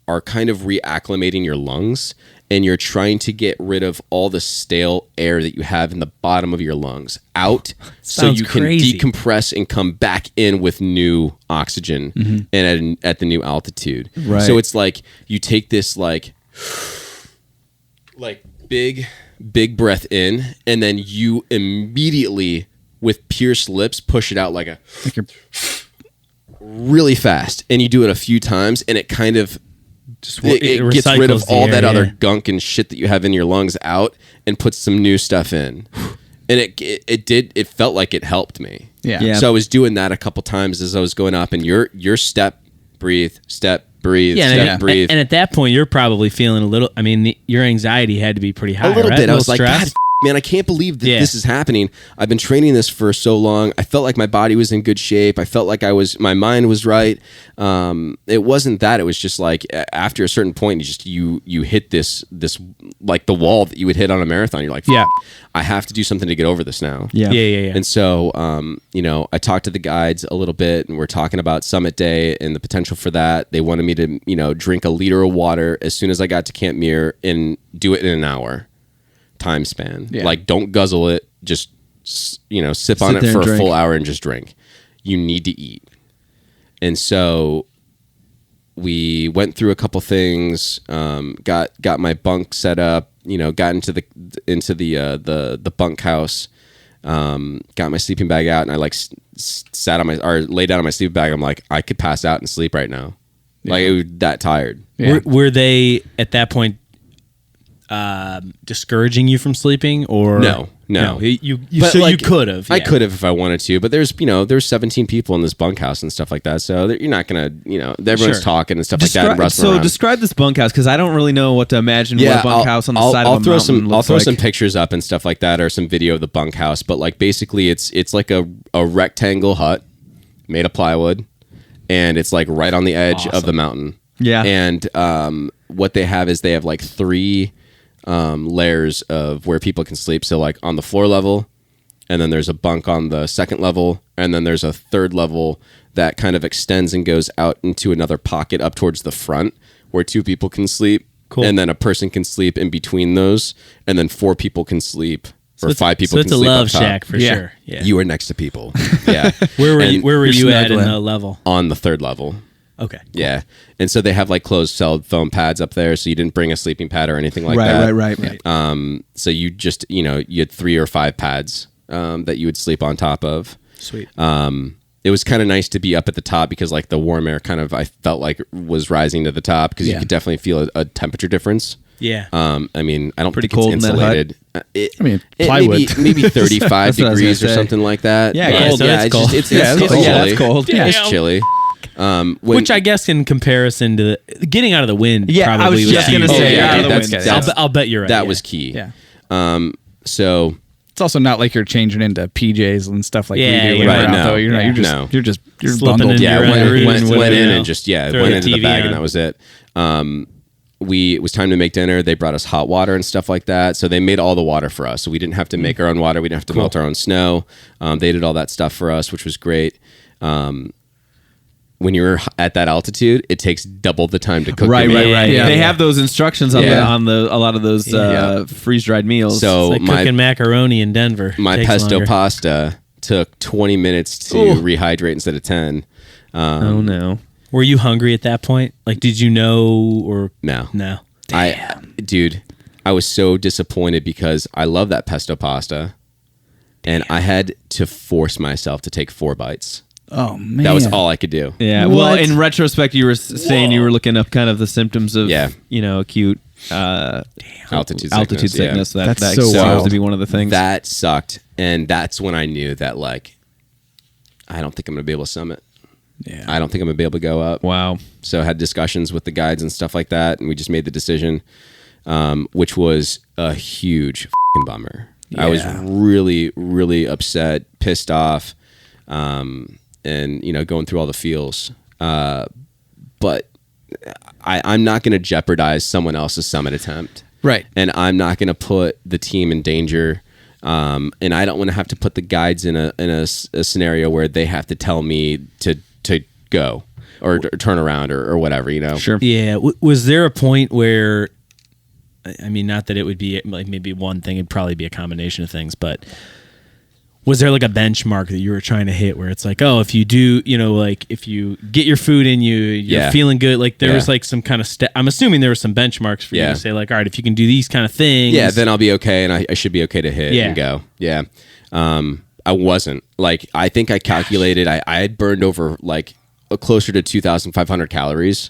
are kind of reacclimating your lungs, and you're trying to get rid of all the stale air that you have in the bottom of your lungs out, so Sounds you can crazy. decompress and come back in with new oxygen and at the new altitude. Right. So it's like you take this like big breath in, and then you immediately with pierced lips push it out like really fast, and you do it a few times, and it kind of it gets rid of recycles the all air, that other yeah. gunk and shit that you have in your lungs out, and puts some new stuff in. And it felt like it helped me. Yeah. Yeah. So I was doing that a couple times as I was going up, and your step, breathe, breathe, breathe. And at that point, you're probably feeling a little. I mean, your anxiety had to be pretty high. A little right? bit. I was like, stressed. God, man, I can't believe that this is happening. I've been training this for so long. I felt like my body was in good shape. I felt like my mind was right. It wasn't that. It was just like after a certain point, you hit this like the wall that you would hit on a marathon. You're like, Yeah. I have to do something to get over this now. Yeah. Yeah. And so, I talked to the guides a little bit, and we're talking about Summit Day and the potential for that. They wanted me to, drink a liter of water as soon as I got to Camp Muir and do it in an hour time span. Yeah. Like, don't guzzle it. Just, sip on it there for and a full drink. hour and just drink. You need to eat. And so we went through a couple things, got my bunk set up, got into the bunkhouse, got my sleeping bag out, and I like lay down on my sleeping bag. I'm like, I could pass out and sleep right now. Like, it was that tired. Yeah. Were they at that point discouraging you from sleeping, or No. You But, so you like, could have. I could have if I wanted to, but there's 17 people in this bunkhouse and stuff like that, so you're not gonna, everyone's Sure. talking and stuff like that and rustling around. Describe this bunkhouse, because I don't really know what to imagine what a bunkhouse on the side of a mountain looks I'll throw like. some pictures up and stuff like that, or some video of the bunkhouse. But like basically, it's like a rectangle hut made of plywood, and it's like right on the edge of the mountain. Yeah. And what they have is they have like 3 layers of where people can sleep. So like on the floor level, and then there's a bunk on the 2nd level, and then there's a 3rd level that kind of extends and goes out into another pocket up towards the front where 2 people can sleep. Cool. And then a person can sleep in between those, and then 4 people can sleep, or 5 people So can it's a sleep love up top. shack for sure. Yeah. You are next to people. Yeah. Where were And where were you're you at in snuggling. the level? on the 3rd level. Okay. Yeah. And so they have like closed cell foam pads up there, so you didn't bring a sleeping pad or anything like that. Right. So you just, you had 3 or 5 pads that you would sleep on top of. Sweet. It it was kind of nice to be up at the top because like the warm air kind of I felt like was rising to the top because you could definitely feel a temperature difference. Yeah. I mean, I don't Pretty think cold it's in that insulated. Plywood. Maybe 35 degrees or something like that. Yeah, cold. It's cold. just, it's it's chilly. cold. It's cold. Yeah. It's chilly. Which I guess in comparison to getting out of the wind, Yeah, probably I was just huge. gonna say out of the that's- wind. that's- I'll bet you're right. that yeah. was key. Yeah. So It's also not like you're changing into PJs and stuff like Yeah, we do. you're when right, we're out, no. though. You're not. No. You're Slipping bundled. into yeah, your went underoos, in whatever, and just throw went the into the TV bag on. and that was it. It was time to make dinner. They brought us hot water and stuff like that. So they made all the water for us. So we didn't have to make our own water. We didn't have to melt our own snow. They did all that stuff for us, which was great. When you're at that altitude, it takes double the time to cook. Right. your meal. Yeah. They have those instructions on Yeah. a lot of those freeze dried meals. So It's like cooking macaroni in Denver. my Takes pesto longer. pasta took 20 minutes to rehydrate instead of 10. oh no. Were you hungry at that point? Like, did you know or No. no? Dude, I was so disappointed because I love that pesto pasta, and I had to force myself to take 4 bites. Oh man, That was all I could do. Yeah. What? Well, in retrospect, you were saying you were looking up kind of the symptoms of acute Altitude sickness. Yeah. That That's so seems wild. to be one of the things. That sucked, and that's when I knew that like I don't think I'm gonna be able to summit. Yeah. I don't think I'm gonna be able to go up. Wow. So I had discussions with the guides and stuff like that, and we just made the decision, which was a huge f***ing bummer. I was really, really upset, pissed off, and going through all the feels. But I'm not going to jeopardize someone else's summit attempt, Right. and I'm not going to put the team in danger. And I don't want to have to put the guides in a scenario where they have to tell me to go or turn around or whatever, Sure. Yeah. Was there a point where, I mean, not that it would be like maybe one thing, it'd probably be a combination of things, but was there like a benchmark that you were trying to hit where it's like, oh, if you do, like if you get your food in you, you're feeling good. Like there was like some kind of I'm assuming there were some benchmarks for you to say like, all right, if you can do these kind of things. Yeah, then I'll be okay. And I should be okay to hit and go. Yeah. I wasn't like, I think I calculated, I had burned over like closer to 2,500 calories.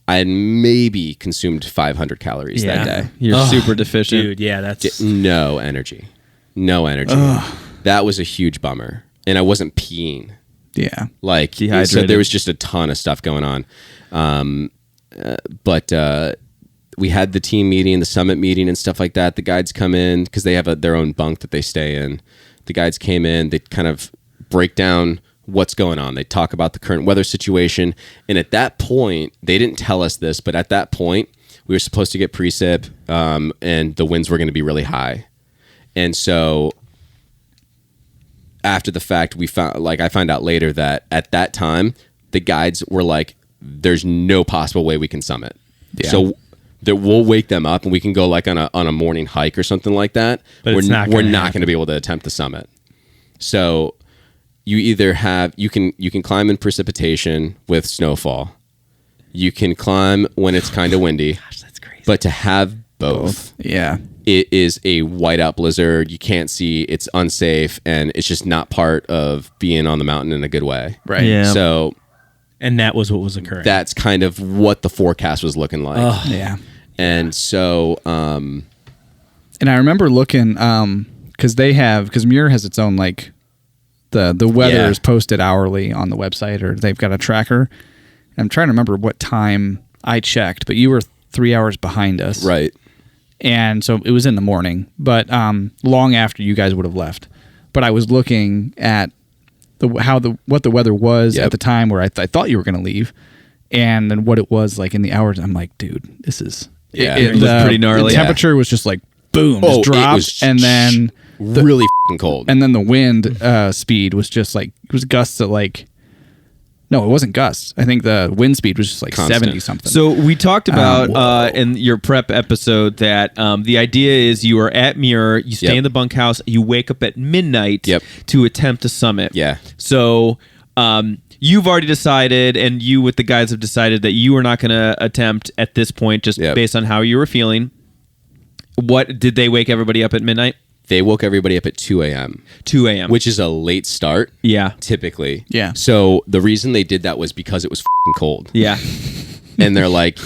I had maybe consumed 500 calories that day. You're super deficient. Dude, yeah, that's No energy. That was a huge bummer. And I wasn't peeing. Yeah. Like, so Dehydrated. there was just a ton of stuff going on. But we had the team meeting, the summit meeting and stuff like that. The guides come in because they have their own bunk that they stay in. The guides came in, they kind of break down what's going on. They talk about the current weather situation. And at that point, they didn't tell us this, but at that point, we were supposed to get precip, and the winds were going to be really high. And so after the fact, I found out later that at that time, the guides were like, there's no possible way we can summit. Yeah. So that we'll wake them up and we can go like on a morning hike or something like that. But we're not happen. going to be able to attempt the summit. So you either you can climb in precipitation with snowfall. You can climb when it's kind of windy. gosh, that's crazy. But to have both. Yeah. It is a whiteout blizzard. You can't see. It's unsafe, and it's just not part of being on the mountain in a good way. Right. Yeah. So And that was what was occurring. that's kind of what the forecast was looking like. Yeah. And so, And I remember looking because Muir has its own like the weather is posted hourly on the website, or they've got a tracker. I'm trying to remember what time I checked, but you were 3 hours behind us, right. and so it was in the morning, but long after you guys would have left. But I was looking at what the weather was at the time where I thought you were going to leave, and then what it was like in the hours. I'm like, dude, this is it was pretty gnarly. The temperature was just like boom, just dropped, it was and then really f***ing cold. and then the wind speed was just like, it was gusts at like, no, it wasn't gusts. I think the wind speed was just like Constant. 70 something. So we talked about in your prep episode that the idea is you are at Muir, you stay in the bunkhouse, you wake up at midnight to attempt a summit. Yeah. So you've already decided, and you with the guys have decided that you are not going to attempt at this point, just based on how you were feeling. What did they wake everybody up at midnight? They woke everybody up at 2 a.m. 2 a.m. Which is a late start. Yeah. Typically. Yeah. So the reason they did that was because it was f***ing cold. Yeah. And they're like,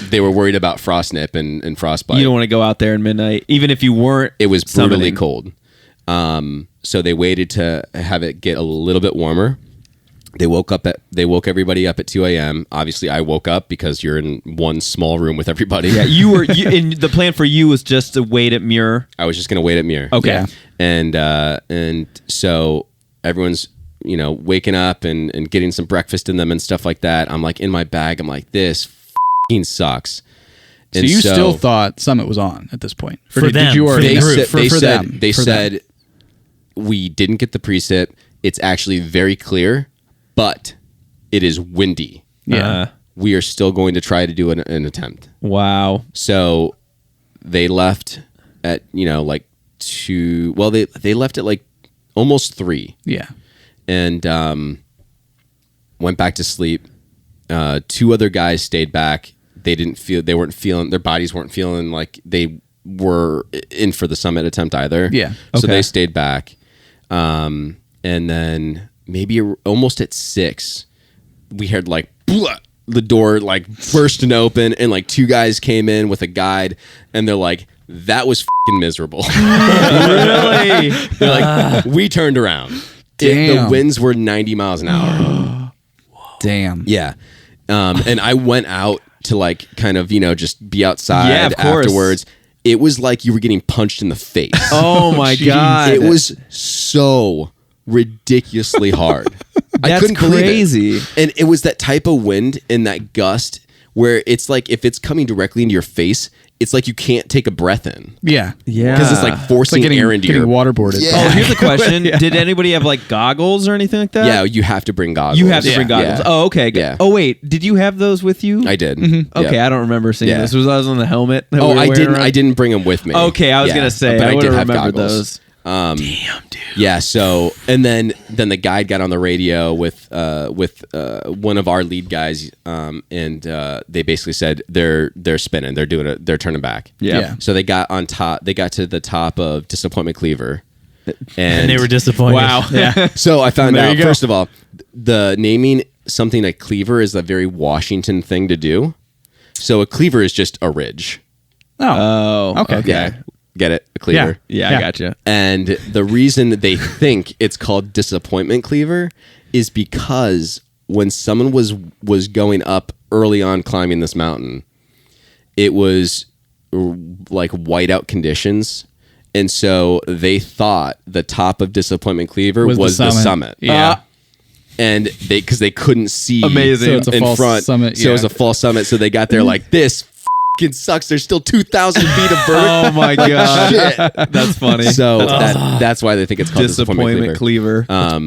they were worried about frost nip and frostbite. You don't want to go out there at midnight, even if you weren't. It was brutally summoning. cold. So they waited to have it get a little bit warmer. They woke everybody up at 2 a.m. Obviously, I woke up because you're in one small room with everybody. Yeah, and the plan for you was just to wait at Muir. I was just going to wait at Muir. Okay. Yeah. And so everyone's, waking up and getting some breakfast in them and stuff like that. I'm like in my bag. I'm like, this f***ing sucks. So you still thought Summit was on at this point? For them. Did you already They said we didn't get the precip. It's actually very clear, but it is windy. Yeah. We are still going to try to do an attempt. Wow. So they left at, like 2. Well, they left at like almost 3. Yeah. And went back to sleep. 2 other guys stayed back. Their bodies weren't feeling like they were in for the summit attempt either. Yeah. So Okay. they stayed back. And then maybe almost at 6, we heard like the door like bursting open, and like 2 guys came in with a guide, and they're like, that was f***ing miserable. Really? They're like, we turned around. The winds were 90 miles an hour. Damn. Yeah. And I went out to like kind of, just be outside Yeah, of course. afterwards. It was like you were getting punched in the face. Oh my God. It was so ridiculously hard. I That's couldn't believe crazy. it. And it was that type of wind and that gust where it's like if it's coming directly into your face, it's like you can't take a breath in. Yeah. Yeah. Because it's like forcing air into getting your... waterboarded. Yeah. Oh, here's a question. Did anybody have like goggles or anything like that? Yeah, you have to bring goggles. You have to bring goggles. Yeah. Oh, okay. Yeah. Oh, wait. Did you have those with you? I did. Okay, Yeah. I don't remember seeing Yeah. this. Was I on the helmet? that Oh, we were I wearing didn't. around? I didn't bring them with me. Okay, I was gonna say, but I I would did have have remembered goggles. those. Damn, dude. Yeah. So, and then the guide got on the radio with one of our lead guys, and they basically said they're spinning. They're doing it. They're turning back. Yeah. So they got on top. They got to the top of Disappointment Cleaver, And they were disappointed. Wow. Yeah. So I found There out, you go. first of all, the naming something a cleaver is a very Washington thing to do. So a cleaver is just a ridge. Oh. Oh. Okay. Yeah. Get it? A cleaver. Yeah, I gotcha. And the reason that they think it's called Disappointment Cleaver is because when someone was going up early on climbing this mountain, it was like whiteout conditions. And so they thought the top of Disappointment Cleaver was the summit. Yeah. And because they couldn't see Amazing. So it's a in false front. summit, So it was yeah. a false summit. So they got there like, this fucking sucks. There's still 2,000 feet of berg. Oh my God. Shit. That's funny. So that's why they think it's called Disappointment Cleaver.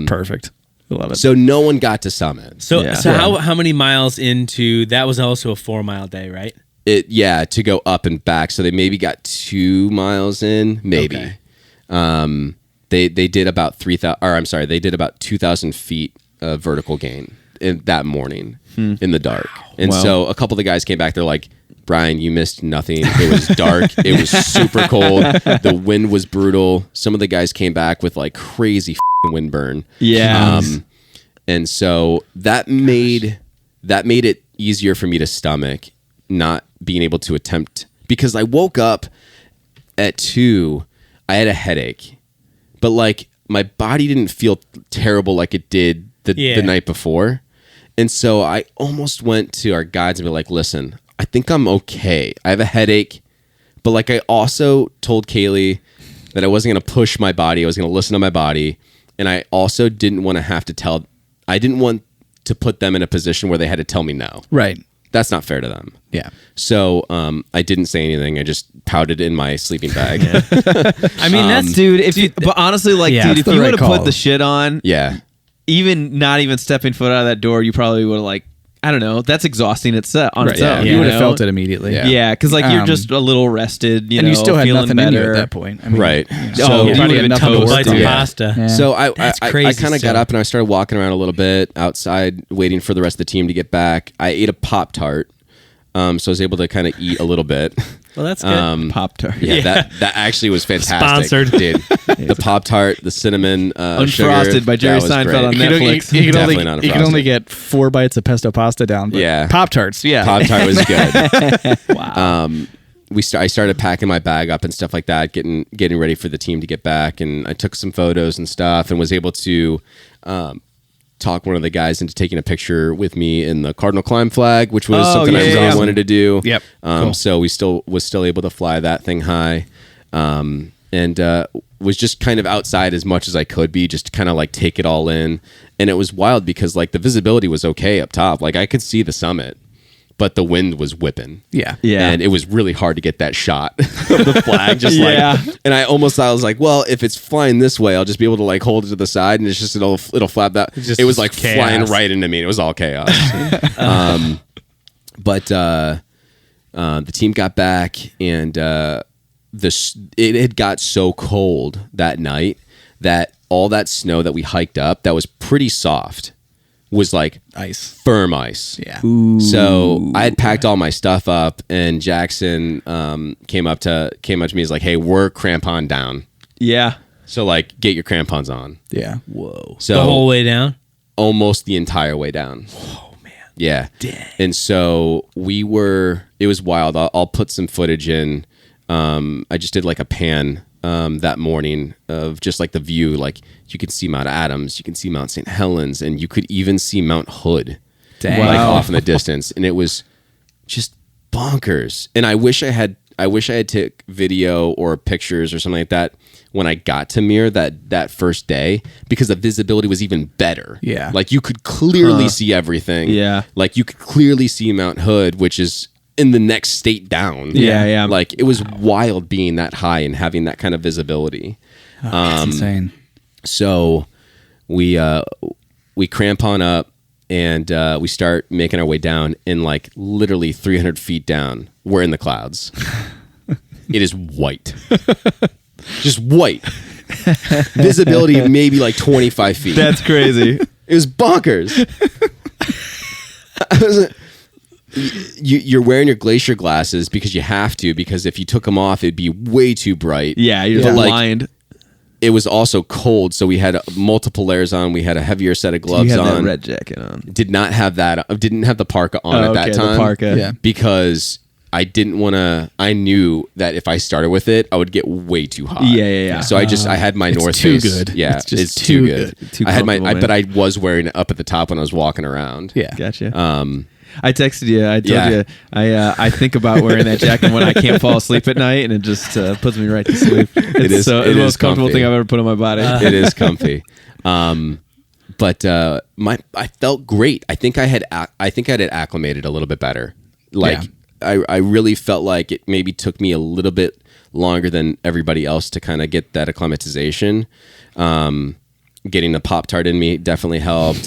Perfect. I love it. So no one got to summit. So Yeah. how many miles into that was also a 4 mile day, right? To go up and back. So they maybe got 2 miles in, maybe. Okay. They did about 3,000. Or I'm sorry, they did about 2,000 feet of vertical gain in that morning in the dark. And Wow. so a couple of the guys came back. They're like, Brian, you missed nothing. It was dark. It was super cold. The wind was brutal. Some of the guys came back with like crazy wind burn. Yeah. And so that made it easier for me to stomach not being able to attempt, because I woke up at 2, I had a headache, but like my body didn't feel terrible like it did the night before. And so I almost went to our guides and be like, listen, I think I'm okay. I have a headache, but like I also told Kaylee that I wasn't going to push my body. I was going to listen to my body. And I also didn't want to put them in a position where they had to tell me no. Right. That's not fair to them. Yeah. So I didn't say anything. I just pouted in my sleeping bag. I mean, that's Dude, but honestly, like, Yeah, dude, it's if the you right would have call. put the shit on, Yeah. even not even stepping foot out of that door, you probably would have, like, I don't know. That's exhausting on its Right, own. yeah. You would have know? felt it immediately. Yeah. Yeah, because like you're just a little rested, And you still had feeling nothing in you better. at that point. I mean, Right. you know, So- your you body would've had been nothing to toast. work bites of on. Yeah. pasta. Yeah. So I That's kind crazy of got still. up and I started walking around a little bit outside, waiting for the rest of the team to get back. I ate a Pop-Tart. So I was able to kind of eat a little bit. Well, that's good. Pop-Tart. Yeah, that actually was fantastic. Sponsored. Dude. The Pop-Tart, the cinnamon Unfrosted sugar, by Jerry that was Seinfeld great. on Netflix. You Definitely not can unfrosted. only get 4 bites of pesto pasta down. But Yeah. Pop-Tarts, yeah. Pop-Tart was good. Wow. I started packing my bag up and stuff like that, getting ready for the team to get back, and I took some photos and stuff, and was able to talk one of the guys into taking a picture with me in the Cardinal Climb flag, which was something I really wanted to do. Yep. Cool. So we was still able to fly that thing high, and was just kind of outside as much as I could be, just to kind of like take it all in. And it was wild because like the visibility was okay up top, like I could see the summit, but the wind was whipping. Yeah. And it was really hard to get that shot of the flag. Just like, and I was like, well, if it's flying this way, I'll just be able to like hold it to the side, and it's just it'll flap that. It was like chaos. flying right into me. It was all chaos. But the team got back, and it had got so cold that night that all that snow that we hiked up that was pretty soft was like Ice. firm ice. Yeah. So I had packed all my stuff up, and Jackson came up to me. He's like, "Hey, we're crampon down. Yeah. So like, get your crampons on." Yeah. Whoa. So The whole way down? almost the entire way down. Oh, man. Yeah. Dang. And so it was wild. I'll put some footage in. I just did like a pan that morning of just like the view. Like you could see Mount Adams, you can see Mount St. Helens, and you could even see Mount Hood. Dang. Like Wow. off in the distance. And it was just bonkers. And I wish I had took video or pictures or something like that when I got to Muir that first day, because the visibility was even better. Yeah. Like you could clearly see everything. Yeah. Like you could clearly see Mount Hood, which is in the next state down. Yeah. Like it was wild being that high and having that kind of visibility. That's insane. So we crampon up, and we start making our way down, and like literally 300 feet down, we're in the clouds. It is white. Just white. Visibility maybe like 25 feet. That's crazy. It was bonkers. You're wearing your glacier glasses because you have to, because if you took them off, it'd be way too bright. Yeah, you're But, like, blind. It was also cold, so we had multiple layers on. We had a heavier set of gloves You had on. that red jacket on. Did not have that. Didn't have the parka on at that the time. parka. Yeah. Because I didn't want to. I knew that if I started with it, I would get way too hot. Yeah. So I had my North too Face. good. Yeah, It's just it's too too good. good. Too I had comfortable, but man. I was wearing it up at the top when I was walking around. Yeah. Gotcha. I texted you. I told Yeah. you. I think about wearing that jacket when I can't fall asleep at night, and it just puts me right to sleep. It's is- the it most is comfortable comfy. thing I've ever put on my body. It is comfy. But I felt great. I think I had acclimated a little bit better. Like I really felt like it maybe took me a little bit longer than everybody else to kind of get that acclimatization. Getting the Pop-Tart in me definitely helped.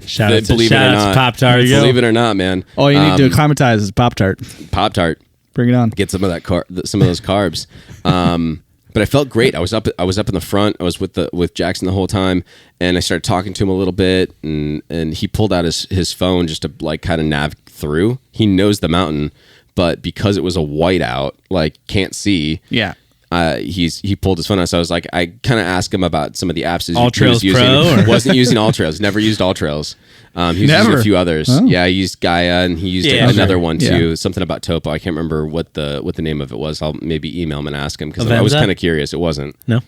Shout out Believe it or to not. Pop-Tart. Believe it or not, man. All you need to acclimatize is Pop-Tart. Pop-Tart. Bring it on. Get some of that some of those carbs. But I felt great. I was up in the front. I was with Jackson the whole time, and I started talking to him a little bit, and he pulled out his phone just to like kind of nav through. He knows the mountain, but because it was a whiteout, like can't see. Yeah. He pulled his phone out. So I was like, I kind of asked him about some of the apps he Alltrails was using. Pro, or? Wasn't using Alltrails. Never used Alltrails. He was using Never? a few others. Oh. Yeah, I used Gaia, and he used Yeah, another sure. one Yeah. too. Something about Topo. I can't remember what the name of it was. I'll maybe email him and ask him, because I was Avenza? kind of curious. It wasn't. No.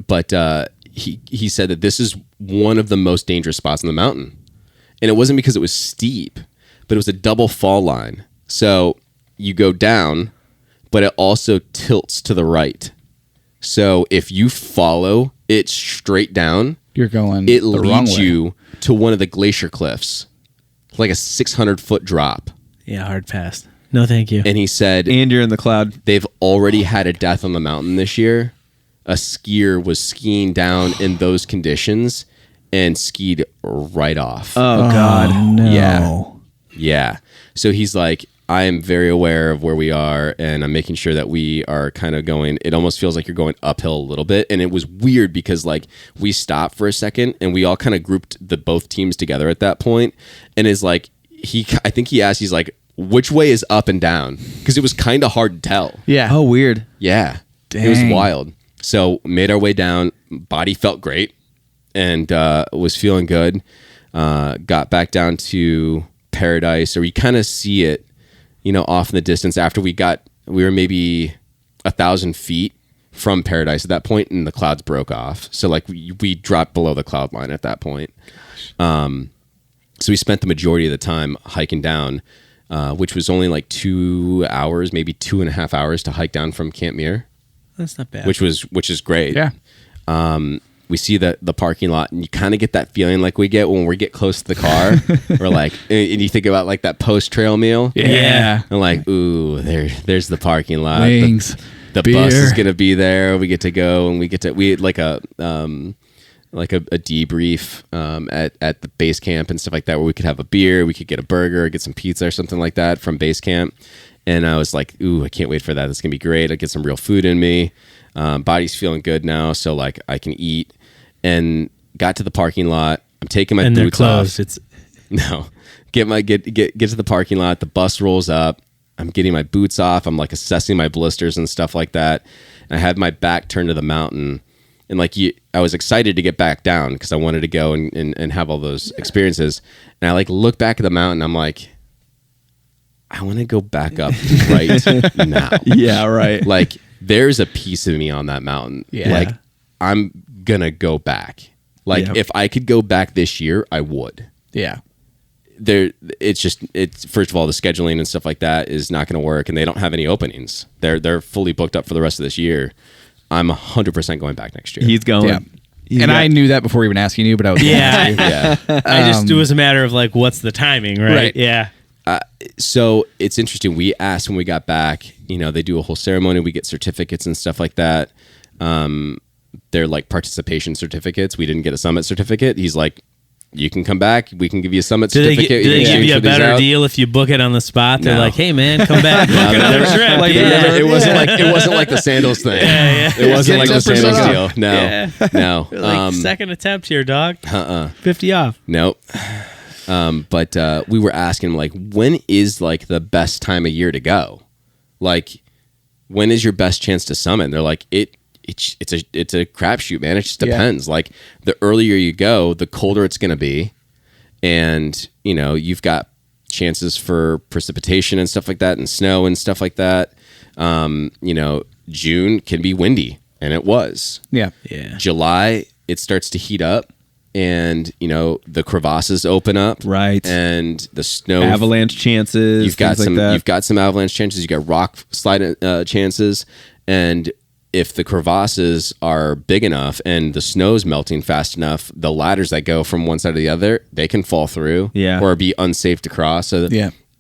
But he said that this is one of the most dangerous spots on the mountain, and it wasn't because it was steep, but it was a double fall line. So you go down, but it also tilts to the right. So if you follow it straight down, You're going it the wrong leads way. you to one of the glacier cliffs, like a 600-foot drop. Yeah, hard pass. No, thank you. And he said And you're in the cloud. they've already had a death on the mountain this year. A skier was skiing down in those conditions and skied right off. Oh God. No. Yeah. So he's like, I am very aware of where we are, and I'm making sure that we are kind of going. It almost feels like you're going uphill a little bit. And it was weird because like we stopped for a second, and we all kind of grouped both teams together at that point. And is like, I think he asked, he's like, which way is up and down? Because it was kind of hard to tell. Yeah. Oh, weird. Yeah. It was wild. So made our way down. Body felt great and was feeling good. Got back down to Paradise, or you kind of see it, off in the distance after we were maybe 1,000 feet from Paradise at that point, and the clouds broke off. So like we dropped below the cloud line at that point. So we spent the majority of the time hiking down, which was only like 2 hours, maybe 2.5 hours to hike down from Camp Muir. That's not bad. Which is great. Yeah. We see the parking lot, and you kind of get that feeling like we get when we get close to the car. We're like, and you think about like that post trail meal. Yeah. And like, ooh, there's the parking lot. Wings. The bus is gonna be there. We get to go, and we had like a debrief at the base camp and stuff like that, where we could have a beer, we could get a burger, get some pizza or something like that from base camp. And I was like, ooh, I can't wait for that. It's gonna be great. I get some real food in me. Body's feeling good now, so like I can eat. And got to the parking lot. I'm taking my boots off. Get to the parking lot. The bus rolls up. I'm getting my boots off. I'm like assessing my blisters and stuff like that. And I had my back turned to the mountain. And like I was excited to get back down because I wanted to go and have all those experiences. And I like look back at the mountain. I'm like, I want to go back up right now. Yeah, right. Like there's a piece of me on that mountain. Yeah. Like I'm gonna go back. Like if I could go back this year, I would. Yeah. It's first of all, the scheduling and stuff like that is not going to work, and they don't have any openings. They're fully booked up for the rest of this year. I'm 100% going back next year. He's going. Yeah. I knew that before even asking you, but I was yeah. It was a matter of like, what's the timing, right? Yeah. So it's interesting. We asked when we got back, they do a whole ceremony. We get certificates and stuff like that. They're like participation certificates. We didn't get a summit certificate. He's like, you can come back. We can give you a summit certificate. Do they give you a better deal if you book it on the spot? They're like, hey man, come back. It wasn't like the sandals thing. It wasn't like the sandals deal. No. Like second attempt here, dog. 50 off. Nope. But we were asking him like, when is like the best time of year to go? Like, when is your best chance to summit? And they're like, it's a crapshoot, man. It just depends. Like the earlier you go, the colder it's going to be, and you've got chances for precipitation and stuff like that, and snow and stuff like that. June can be windy, and it was. Yeah. July, it starts to heat up, and the crevasses open up, right, and the snow avalanche chances. You've got some. Like that. You've got some avalanche chances. You got rock slide chances, and if the crevasses are big enough and the snow's melting fast enough, the ladders that go from one side to the other, they can fall through, or be unsafe to cross. So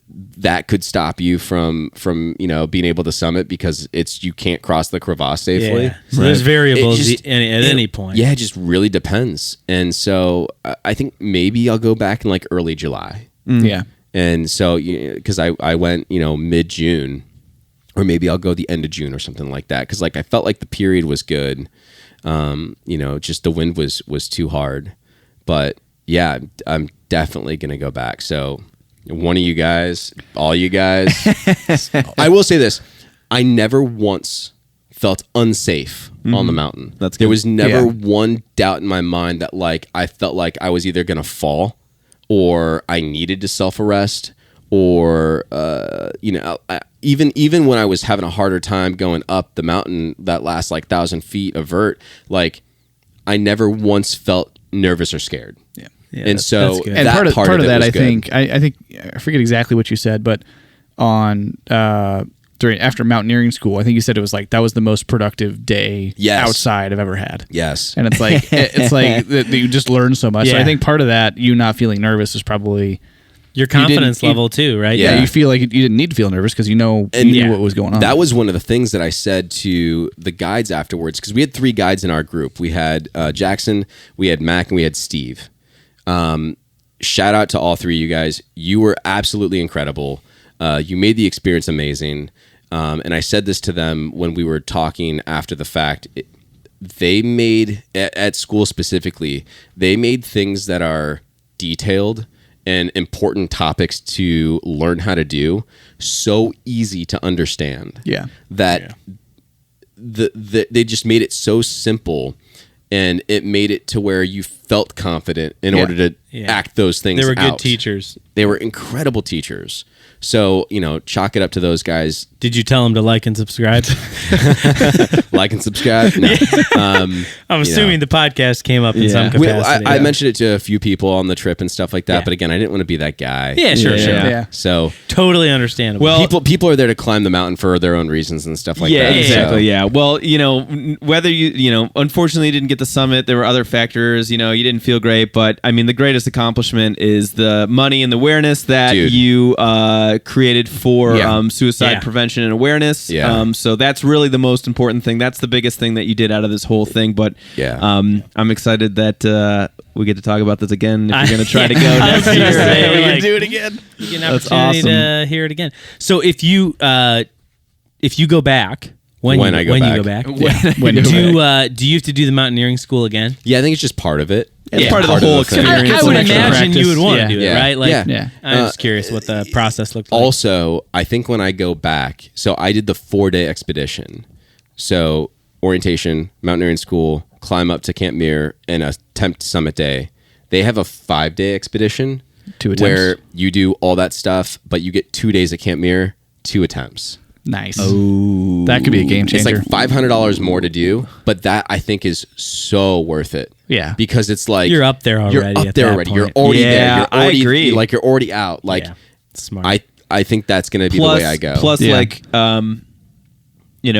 that could stop you from being able to summit because you can't cross the crevasse safely. Yeah. So there's variables at any point. Yeah, it just really depends. And so I think maybe I'll go back in like early July. Yeah. And so because I went mid-June. Or maybe I'll go the end of June or something like that. Because like I felt like the period was good. Just the wind was too hard. But yeah, I'm definitely going to go back. So one of you guys, all you guys. I will say this. I never once felt unsafe on the mountain. That's good. There was never one doubt in my mind that like I felt like I was either going to fall or I needed to self-arrest or even when I was having a harder time going up the mountain that last like 1,000 feet of vert, like I never once felt nervous or scared. Yeah. And so and part of that, I think I forget exactly what you said, but on after mountaineering school, I think you said it was like that was the most productive day outside I've ever had. Yes. And it's like that you just learn so much. Yeah. So I think part of that, you not feeling nervous, is probably your confidence level too, right? Yeah, you feel like you didn't need to feel nervous because you knew what was going on. That was one of the things that I said to the guides afterwards, because we had 3 guides in our group. We had Jackson, we had Mac, and we had Steve. Shout out to all 3 of you guys. You were absolutely incredible. You made the experience amazing. And I said this to them when we were talking after the fact. They made, at school specifically, they made things that are detailed and important topics to learn how to do so easy to understand. Yeah. That they just made it so simple, and it made it to where you felt confident in order to act those things out. They were good teachers. They were incredible teachers. So, chalk it up to those guys. Did you tell them to like and subscribe? Like and subscribe? No. I'm assuming the podcast came up in some capacity. I mentioned it to a few people on the trip and stuff like that, but again, I didn't want to be that guy. Yeah, sure. Yeah. So totally understandable. Well, people are there to climb the mountain for their own reasons and stuff like that. Yeah, exactly. So. Yeah. Well, whether unfortunately you didn't get the summit, there were other factors. You didn't feel great, but I mean, the greatest accomplishment is the money and the awareness that you created for suicide prevention and awareness. Yeah. So that's really the most important thing. That's the biggest thing that you did out of this whole thing. But I'm excited that we get to talk about this again. If you're going to try to go next year, we can do it again. You get an opportunity to hear it again. So if you go back. When you go back, do you have to do the mountaineering school again? Yeah, I think it's just part of it. It's part of the whole experience. I would imagine you would want to do it, right? I'm just curious what the process looked like. Also, I think when I go back, so I did the 4-day expedition. So orientation, mountaineering school, climb up to Camp Muir, and attempt summit day. They have a 5-day expedition where you do all that stuff, but you get 2 days at Camp Muir, 2 attempts. Nice. Oh, that could be a game changer. It's like $500 more to do, but that I think is so worth it. Yeah, because it's like you're up there already. You're already there. You're already, I agree. Like you're already out. Like smart. I think that's going to be the way I go. Plus, like you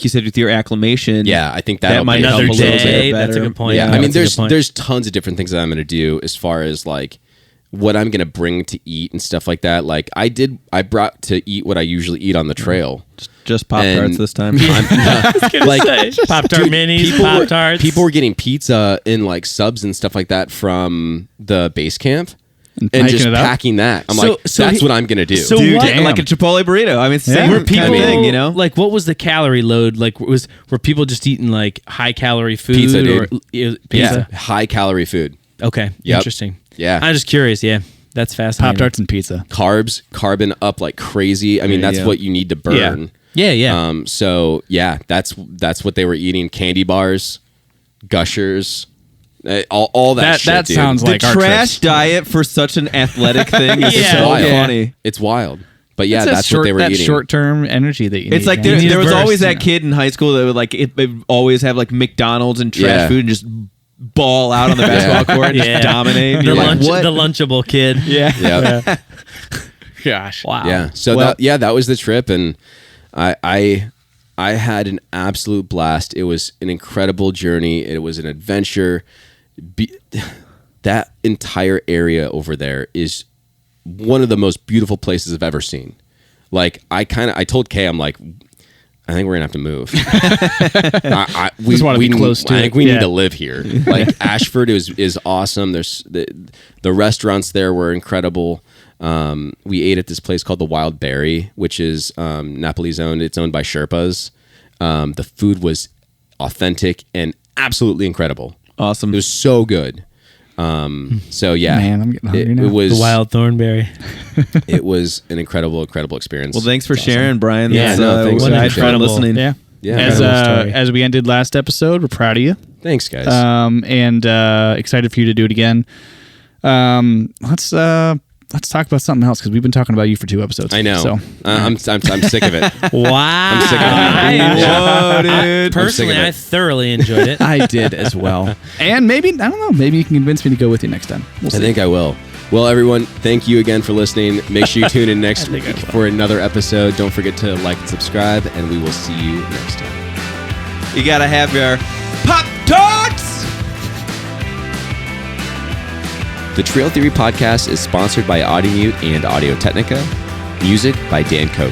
said with your acclimation. Yeah, I think that might help a little bit better. That's a good point. Yeah, I mean, there's tons of different things that I'm going to do as far as like what I'm going to bring to eat and stuff like that. Like I brought to eat what I usually eat on the trail. Just Pop-Tarts this time. Like Pop-Tart minis, Pop-Tarts. People were getting pizza in like subs and stuff like that from the base camp. And just packing that. I'm like, that's what I'm going to do. So like a Chipotle burrito. I mean, same were people, kind of thing, Like, what was the calorie load? Like, were people just eating like high calorie food? Pizza, dude. Pizza? Yeah, high calorie food. Okay, interesting. Yeah. I'm just curious. Yeah, that's fascinating. Pop-Tarts and pizza. Carbon up like crazy. I mean, that's what you need to burn. Yeah. So yeah, that's what they were eating. Candy bars, Gushers, all that shit. That dude. sounds like the trash diet for such an athletic thing. Is so funny. It's wild. But yeah, that's what they were eating. That short-term energy that you need. It's like there was always that kid in high school that would like it always have like McDonald's and trash food and just ball out on the basketball court and just dominate. The lunchable kid. Yeah. Gosh. Wow. Yeah. So that was the trip, and I had an absolute blast. It was an incredible journey. It was an adventure. That entire area over there is one of the most beautiful places I've ever seen. Like I told Kay, I'm like, I think we're gonna have to move. We just want to be close to it. I think we need to live here. Like Ashford is awesome. There's the restaurants there were incredible. We ate at this place called the Wild Berry, which is Napoli's owned. It's owned by Sherpas. The food was authentic and absolutely incredible. Awesome. It was so good. So yeah, man, I'm getting hungry now. It was the Wild Thornberry. It was an incredible experience. Well, thanks for sharing, Brian. Yeah, thanks. I had fun listening. Yeah. As we ended last episode, we're proud of you. Thanks, guys. And excited for you to do it again. Let's talk about something else because we've been talking about you for 2 episodes. I know. So I'm sick of it. Wow. I'm sick of it. Whoa, dude. Personally, I thoroughly enjoyed it. I did as well. And maybe, I don't know, maybe you can convince me to go with you next time. We'll see. I think I will. Well, everyone, thank you again for listeing. Make sure you tune in next week for another episode. Don't forget to like and subscribe, and we will see you next time. You got to have your Pop-Tarts! The Trail Theory Podcast is sponsored by Audimute and Audio Technica. Music by Dan Koch.